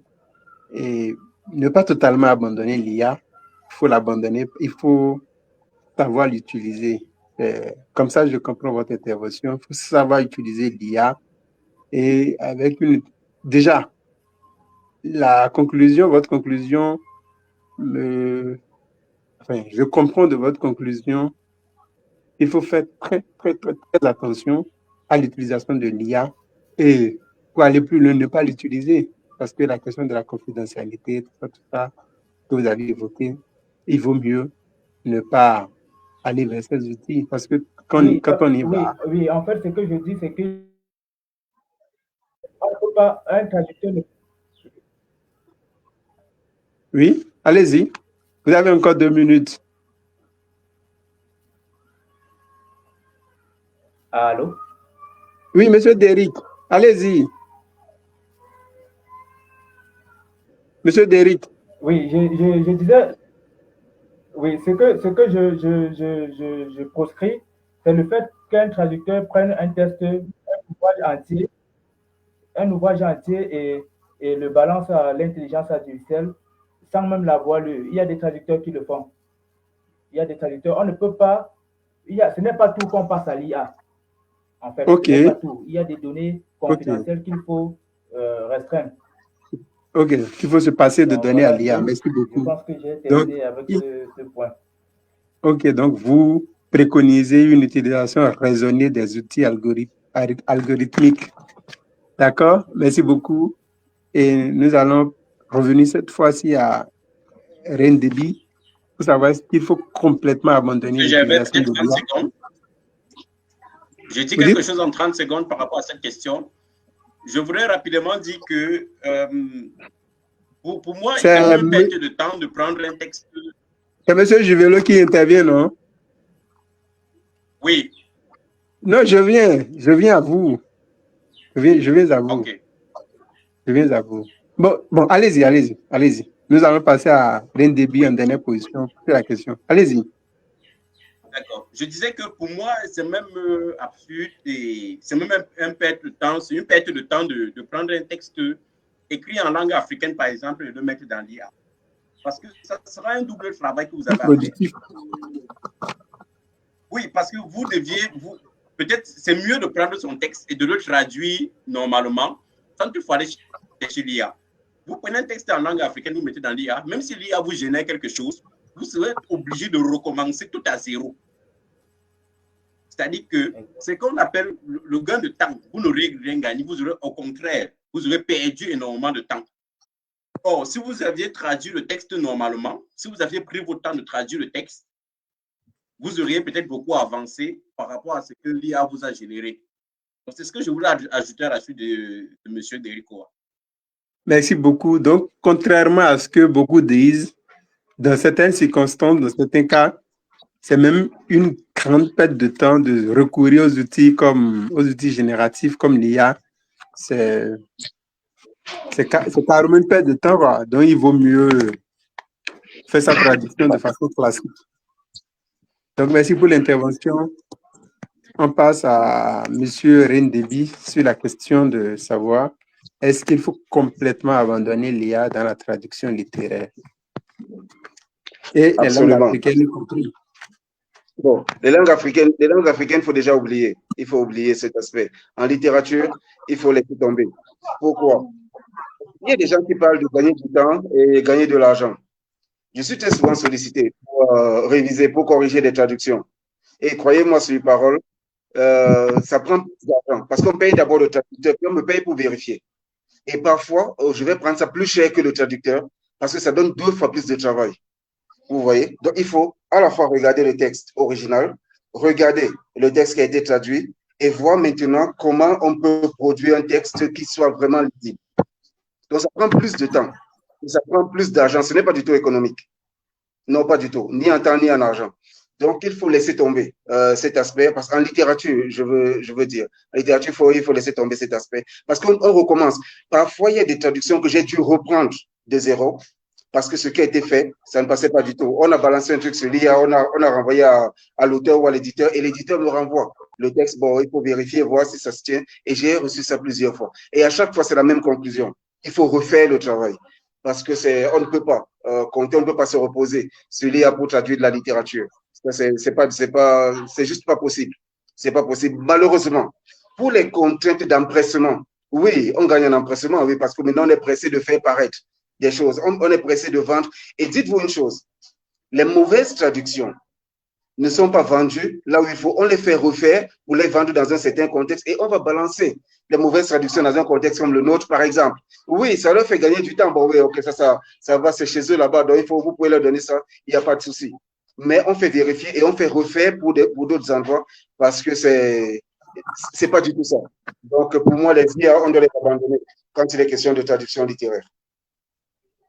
[SPEAKER 3] et ne pas totalement abandonner l'IA. Il faut l'abandonner, il faut savoir l'utiliser. Comme ça, je comprends votre intervention. Il faut savoir utiliser l'IA et avec déjà, votre conclusion, je comprends de votre conclusion. Il faut faire très attention à l'utilisation de l'IA et pour aller plus loin, ne pas l'utiliser parce que la question de la confidentialité, tout ça que vous avez évoqué, il vaut mieux ne pas aller vers ces outils parce que quand on y va...
[SPEAKER 5] Oui, en fait, ce que je dis, c'est que on ne peut pas un traducteur.
[SPEAKER 3] Oui, allez-y. Vous avez encore 2 minutes.
[SPEAKER 5] Allô?
[SPEAKER 3] Oui, monsieur Derrick, allez-y. Monsieur Derrick.
[SPEAKER 5] Oui, je disais, oui, ce que je proscris, c'est le fait qu'un traducteur prenne un ouvrage entier et le balance à l'intelligence artificielle sans même l'avoir lu. Il y a des traducteurs qui le font. Il y a des traducteurs, on ne peut pas, ce n'est pas tout qu'on passe à l'IA. En fait, ce n'est pas tout. Il y a des données confidentielles qu'il faut restreindre.
[SPEAKER 3] Ok, il faut se passer de
[SPEAKER 5] Donc
[SPEAKER 3] données à
[SPEAKER 5] voilà,
[SPEAKER 3] l'IA. Merci
[SPEAKER 5] je
[SPEAKER 3] beaucoup.
[SPEAKER 5] pense que j'ai
[SPEAKER 3] Donc,
[SPEAKER 5] terminé avec ce point.
[SPEAKER 3] ok, donc vous préconisez une utilisation raisonnée des outils algorithmiques. D'accord? Merci beaucoup. Et nous allons revenir cette fois-ci à Rendebi pour savoir qu'il faut complètement abandonner
[SPEAKER 6] J'avais
[SPEAKER 3] l'utilisation
[SPEAKER 6] peut-être
[SPEAKER 3] de
[SPEAKER 6] 30
[SPEAKER 3] l'IA.
[SPEAKER 6] secondes. Je dis
[SPEAKER 3] Vous
[SPEAKER 6] quelque
[SPEAKER 3] dites?
[SPEAKER 6] chose en 30 secondes par rapport à cette question. Je voudrais rapidement dire que pour moi, c'est même une perte de temps de prendre un texte.
[SPEAKER 3] C'est M. Juvelo qui intervient, non?
[SPEAKER 6] Oui.
[SPEAKER 3] Non, je viens à vous. Je viens à vous.
[SPEAKER 6] Ok.
[SPEAKER 3] Je viens à vous. Bon, allez-y. Nous allons passer à Rendebi en dernière position pour la question. Allez-y.
[SPEAKER 6] D'accord. Je disais que pour moi, c'est même absurde et c'est même un perte de temps. C'est une perte de temps de prendre un texte écrit en langue africaine, par exemple, et de le mettre dans l'IA. Parce que ça sera un double travail que vous avez à faire. Oui, parce que vous peut-être c'est mieux de prendre son texte et de le traduire normalement sans qu'il faut aller chercher l'IA. Vous prenez un texte en langue africaine, vous mettez dans l'IA, même si l'IA vous génère quelque chose, vous serez obligé de recommencer tout à zéro. C'est-à-dire que c'est ce qu'on appelle le gain de temps. Vous n'aurez rien gagné, vous aurez au contraire, vous aurez perdu énormément de temps. Or, si vous aviez traduit le texte normalement, si vous aviez pris votre temps de traduire le texte, vous auriez peut-être beaucoup avancé par rapport à ce que l'IA vous a généré. Donc, c'est ce que je voulais ajouter à la suite de M. Dericoa.
[SPEAKER 3] Merci beaucoup. Donc, contrairement à ce que beaucoup disent, dans certaines circonstances, dans certains cas, c'est même une grande perte de temps de recourir aux outils génératifs comme l'IA. C'est carrément une perte de temps, quoi. Donc il vaut mieux faire sa traduction de façon classique. Donc merci pour l'intervention. On passe à M. Rendebi sur la question de savoir est-ce qu'il faut complètement abandonner l'IA dans la traduction littéraire et les langues africaines y compris.
[SPEAKER 2] Bon, les langues africaines, il faut déjà oublier. Il faut oublier cet aspect. En littérature, il faut laisser tomber. Pourquoi? Il y a des gens qui parlent de gagner du temps et gagner de l'argent. Je suis très souvent sollicité pour réviser, pour corriger des traductions. Et croyez-moi sur les paroles, ça prend plus d'argent parce qu'on paye d'abord le traducteur, puis on me paye pour vérifier. Et parfois, je vais prendre ça plus cher que le traducteur parce que ça donne 2 fois plus de travail. Vous voyez? Donc, il faut à la fois regarder le texte original, regarder le texte qui a été traduit et voir maintenant comment on peut produire un texte qui soit vraiment lisible. Donc, ça prend plus de temps. Ça prend plus d'argent. Ce n'est pas du tout économique. Non, pas du tout. Ni en temps, ni en argent. Donc, il faut laisser tomber cet aspect, parce qu'en littérature, je veux dire, en littérature, il faut laisser tomber cet aspect, parce qu'on recommence. Parfois, il y a des traductions que j'ai dû reprendre de zéro, parce que ce qui a été fait, ça ne passait pas du tout. On a balancé un truc sur l'IA, on a renvoyé à l'auteur ou à l'éditeur, et l'éditeur me renvoie le texte. Bon, il faut vérifier, voir si ça se tient, et j'ai reçu ça plusieurs fois. Et à chaque fois, c'est la même conclusion. Il faut refaire le travail, parce que on ne peut pas compter, on ne peut pas se reposer sur l'IA pour traduire de la littérature. C'est juste pas possible. C'est pas possible. Malheureusement, pour les contraintes d'empressement, oui, on gagne en empressement, oui, parce que maintenant on est pressé de faire paraître des choses. On est pressé de vendre. Et dites-vous une chose, les mauvaises traductions ne sont pas vendues là où il faut. On les fait refaire pour les vendre dans un certain contexte et on va balancer les mauvaises traductions dans un contexte comme le nôtre, par exemple. Oui, ça leur fait gagner du temps. Bon, oui, ok, ça va, c'est chez eux là-bas. Donc, vous pouvez leur donner ça. Il n'y a pas de souci. Mais on fait vérifier et on fait refaire pour d'autres endroits parce que c'est pas du tout ça. Donc, pour moi, les IA, on doit les abandonner quand il est question de traduction littéraire.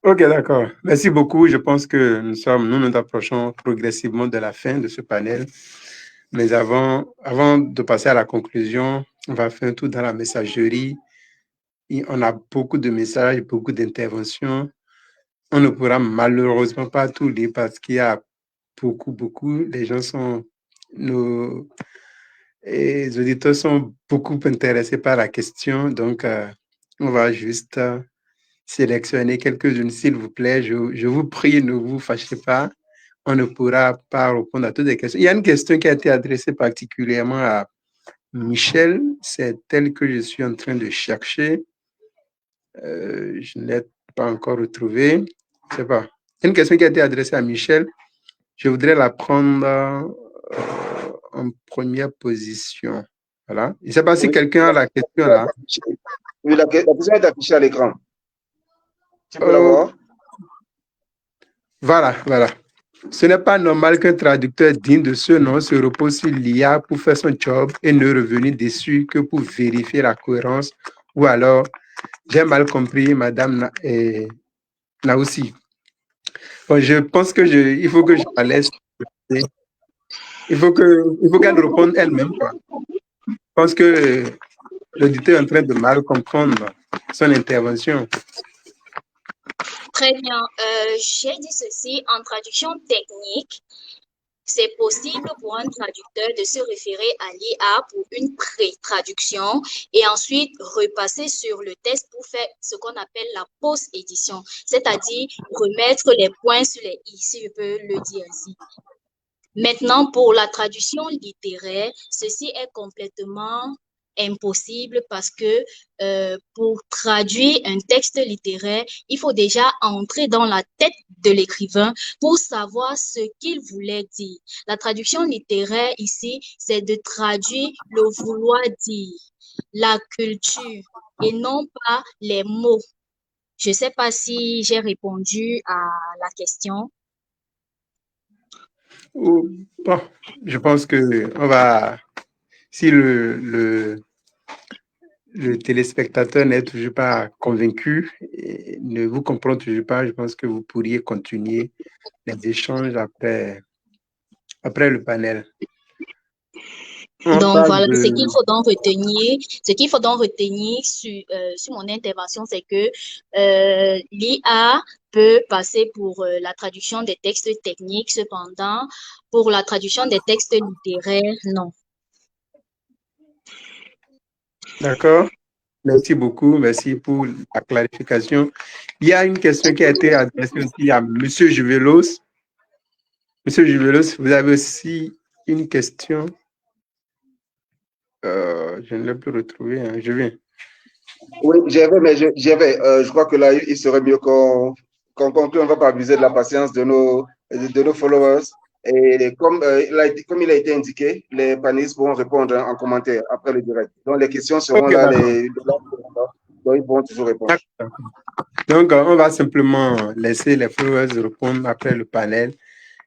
[SPEAKER 3] Ok, d'accord. Merci beaucoup. Je pense que nous approchons progressivement de la fin de ce panel. Mais avant de passer à la conclusion, on va faire un tour dans la messagerie. Et on a beaucoup de messages, beaucoup d'interventions. On ne pourra malheureusement pas tout lire parce qu'il y a beaucoup. Les auditeurs sont beaucoup intéressés par la question. Donc, on va juste sélectionner quelques-unes, s'il vous plaît. Je vous prie, ne vous fâchez pas. On ne pourra pas répondre à toutes les questions. Il y a une question qui a été adressée particulièrement à Michel. C'est elle que je suis en train de chercher. Je ne l'ai pas encore retrouvé. Je sais pas. Une question qui a été adressée à Michel. Je voudrais la prendre en première position. Voilà. Je ne sais pas si
[SPEAKER 2] Oui,
[SPEAKER 3] quelqu'un a la question là.
[SPEAKER 2] oui, la question est affichée à l'écran. Tu peux la
[SPEAKER 3] Euh,
[SPEAKER 2] voir?
[SPEAKER 3] Voilà, voilà. Ce n'est pas normal qu'un traducteur digne de ce nom se repose sur l'IA pour faire son job et ne revenir dessus que pour vérifier la cohérence. Ou alors, j'ai mal compris, Madame Naoussi. Bon, je pense il faut que je la laisse. Il faut qu'elle réponde elle-même, quoi. Je pense que l'auditeur est en train de mal comprendre son intervention.
[SPEAKER 4] Très bien. J'ai dit ceci en traduction technique. C'est possible pour un traducteur de se référer à l'IA pour une pré-traduction et ensuite repasser sur le texte pour faire ce qu'on appelle la post-édition, c'est-à-dire remettre les points sur les i, si je peux le dire ainsi. Maintenant, pour la traduction littéraire, ceci est complètement impossible parce que pour traduire un texte littéraire, il faut déjà entrer dans la tête de l'écrivain pour savoir ce qu'il voulait dire. La traduction littéraire ici, c'est de traduire le vouloir dire, la culture et non pas les mots. Je ne sais pas si j'ai répondu à la question.
[SPEAKER 3] Bon, je pense que on va, si le téléspectateur n'est toujours pas convaincu, et ne vous comprend toujours pas, je pense que vous pourriez continuer les échanges après le panel.
[SPEAKER 4] Donc voilà, ce qu'il faut donc retenir sur mon intervention, c'est que l'IA peut passer pour la traduction des textes techniques, cependant, pour la traduction des textes littéraires, non.
[SPEAKER 3] D'accord. Merci beaucoup. Merci pour la clarification. Il y a une question qui a été adressée aussi à M. Juvelos. Monsieur Juvelos, vous avez aussi une question. Je ne l'ai plus retrouvée. Hein. Je viens.
[SPEAKER 2] Oui, je crois que là, il serait mieux qu'on conclue. On ne va pas abuser de la patience de nos followers. Et comme il a été indiqué, les panélistes pourront répondre en commentaire après le direct. Donc, les questions seront
[SPEAKER 3] Okay,
[SPEAKER 2] là, donc ils pourront toujours répondre.
[SPEAKER 3] Donc, on va simplement laisser les followers répondre après le panel.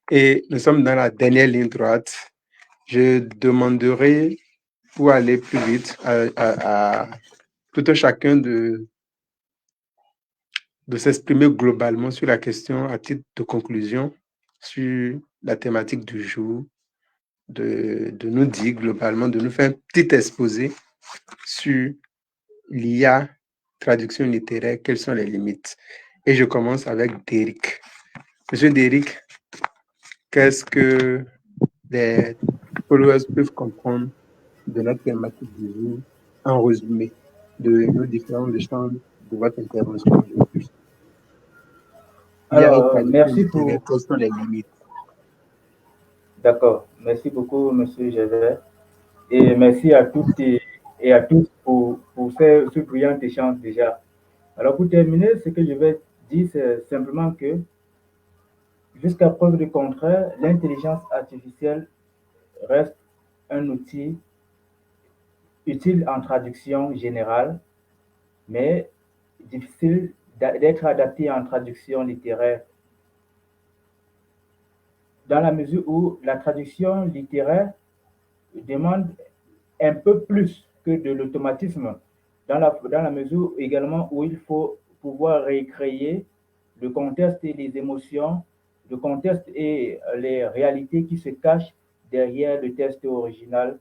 [SPEAKER 3] Et nous sommes dans la dernière ligne droite. Je demanderai, pour aller plus vite, à tout un chacun de s'exprimer globalement sur la question à titre de conclusion sur la thématique du jour, de nous dire globalement, de nous faire un petit exposé sur l'IA, traduction littéraire, quelles sont les limites. Et je commence avec Derrick. Monsieur Derrick, qu'est-ce que les followers peuvent comprendre de notre thématique du jour en résumé de nos différents échanges de votre intervention aujourd'hui?
[SPEAKER 5] Alors, merci pour...
[SPEAKER 3] Quelles sont les limites?
[SPEAKER 5] D'accord. Merci beaucoup, Monsieur Gervais. Et merci à toutes et à tous pour ce brillant échange déjà. Alors, pour terminer, ce que je vais dire, c'est simplement que, jusqu'à preuve du contraire, l'intelligence artificielle reste un outil utile en traduction générale, mais difficile d'être adapté en traduction littéraire. Dans la mesure où la traduction littéraire demande un peu plus que de l'automatisme, dans la mesure également où il faut pouvoir récréer le contexte et les émotions, le contexte et les réalités qui se cachent derrière le texte original.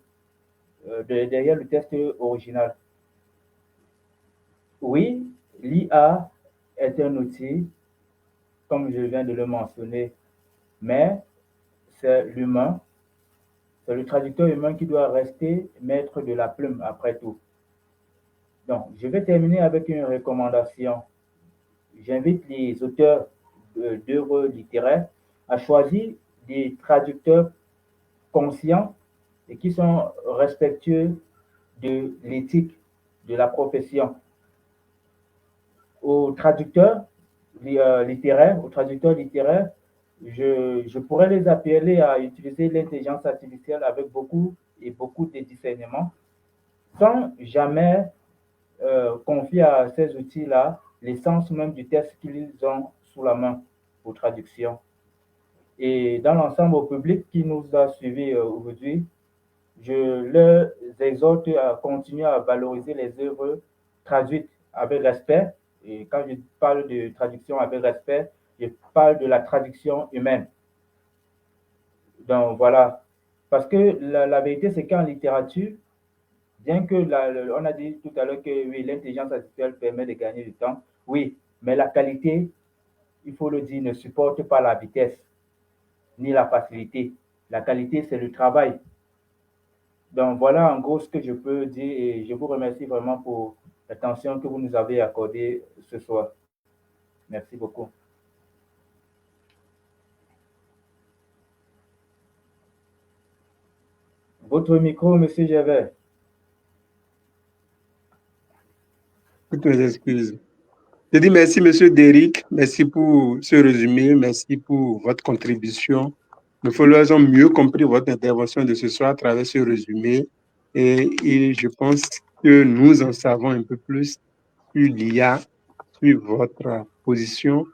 [SPEAKER 5] Oui, l'IA est un outil, comme je viens de le mentionner, mais c'est l'humain, c'est le traducteur humain qui doit rester maître de la plume après tout. Donc, je vais terminer avec une recommandation. J'invite les auteurs d'œuvres littéraires à choisir des traducteurs conscients et qui sont respectueux de l'éthique de la profession. Aux traducteurs, littéraires, aux traducteurs littéraires, je pourrais les appeler à utiliser l'intelligence artificielle avec beaucoup de discernement, sans jamais confier à ces outils-là l'essence même du texte qu'ils ont sous la main pour traduction. Et dans l'ensemble, au public qui nous a suivis aujourd'hui, je leur exhorte à continuer à valoriser les œuvres traduites avec respect. Et quand je parle de traduction avec respect, je parle de la traduction humaine. Donc voilà. Parce que la vérité, c'est qu'en littérature, bien que on a dit tout à l'heure que oui, l'intelligence artificielle permet de gagner du temps, oui, mais la qualité, il faut le dire, ne supporte pas la vitesse ni la facilité. La qualité, c'est le travail. Donc voilà en gros ce que je peux dire et je vous remercie vraiment pour l'attention que vous nous avez accordée ce soir. Merci beaucoup. Votre micro, Monsieur Gervais.
[SPEAKER 3] Toutes mes excuses. Je dis merci, Monsieur Derrick. Merci pour ce résumé. Merci pour votre contribution. Nos followers ont mieux compris votre intervention de ce soir à travers ce résumé. Et je pense que nous en savons un peu plus sur l'IA, sur votre position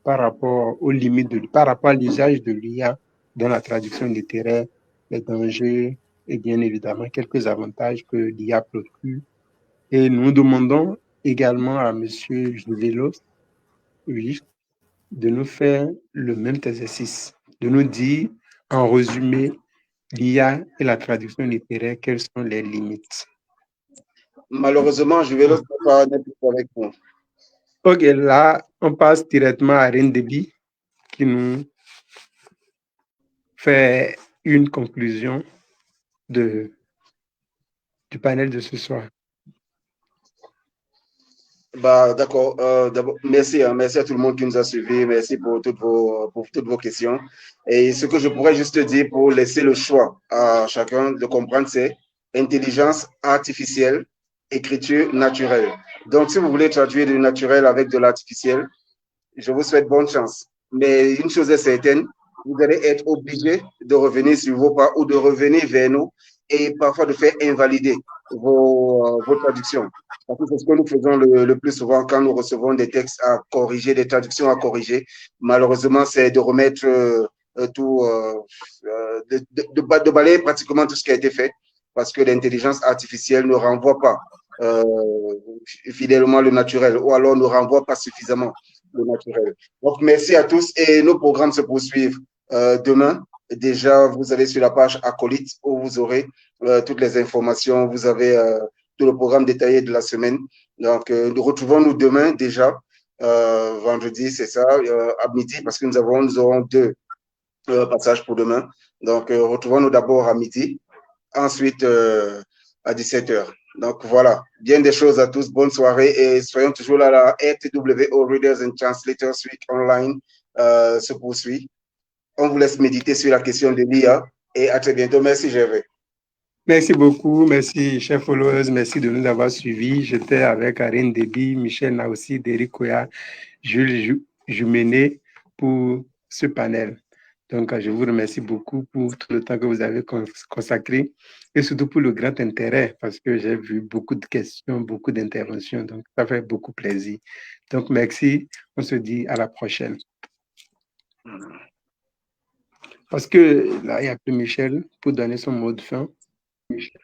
[SPEAKER 3] par rapport aux limites, par rapport à l'usage de l'IA dans la traduction littéraire, les dangers et bien évidemment quelques avantages que l'IA procure. Et nous demandons également à M. Juvelos, oui, de nous faire le même exercice, de nous dire en résumé l'IA et la traduction littéraire, quelles sont les limites.
[SPEAKER 2] Malheureusement, Juvelos n'est pas avec nous.
[SPEAKER 3] Ok, là, on passe directement à Rendebi qui nous fait une conclusion du panel de ce soir.
[SPEAKER 2] Bah, d'accord. D'abord, merci, hein, merci à tout le monde qui nous a suivis. Merci pour toutes vos questions. Et ce que je pourrais juste dire pour laisser le choix à chacun de comprendre, c'est intelligence artificielle, écriture naturelle. Donc, si vous voulez traduire du naturel avec de l'artificiel, je vous souhaite bonne chance. Mais une chose est certaine, vous allez être obligé de revenir sur vos pas ou de revenir vers nous et parfois de faire invalider vos traductions. Parce que c'est ce que nous faisons le plus souvent quand nous recevons des textes à corriger, des traductions à corriger. Malheureusement, c'est de remettre tout, de balayer pratiquement tout ce qui a été fait parce que l'intelligence artificielle ne renvoie pas fidèlement le naturel ou alors ne renvoie pas suffisamment le naturel. Donc, merci à tous et nos programmes se poursuivent demain. Déjà, vous allez sur la page Acolyte où vous aurez toutes les informations. Vous avez tout le programme détaillé de la semaine. Donc, nous retrouvons-nous demain déjà, vendredi, c'est ça, à midi, parce que nous aurons deux passages pour demain. Donc, retrouvons-nous d'abord à midi, ensuite à 17h. Donc voilà, bien des choses à tous. Bonne soirée et soyons toujours là. La RTWO Readers and Translators Week Online se poursuit. On vous laisse méditer sur la question de l'IA et à très bientôt. Merci, Gervais.
[SPEAKER 3] Merci beaucoup. Merci, chers followers. Merci de nous avoir suivis. J'étais avec Arine Déby, Michel Naoussi, Derrick Koya, Jules Jumené pour ce panel. Donc, je vous remercie beaucoup pour tout le temps que vous avez consacré et surtout pour le grand intérêt parce que j'ai vu beaucoup de questions, beaucoup d'interventions. Donc, ça fait beaucoup plaisir. Donc, merci. On se dit à la prochaine. Parce que là, il n'y a plus Michel pour donner son mot de fin. Michel.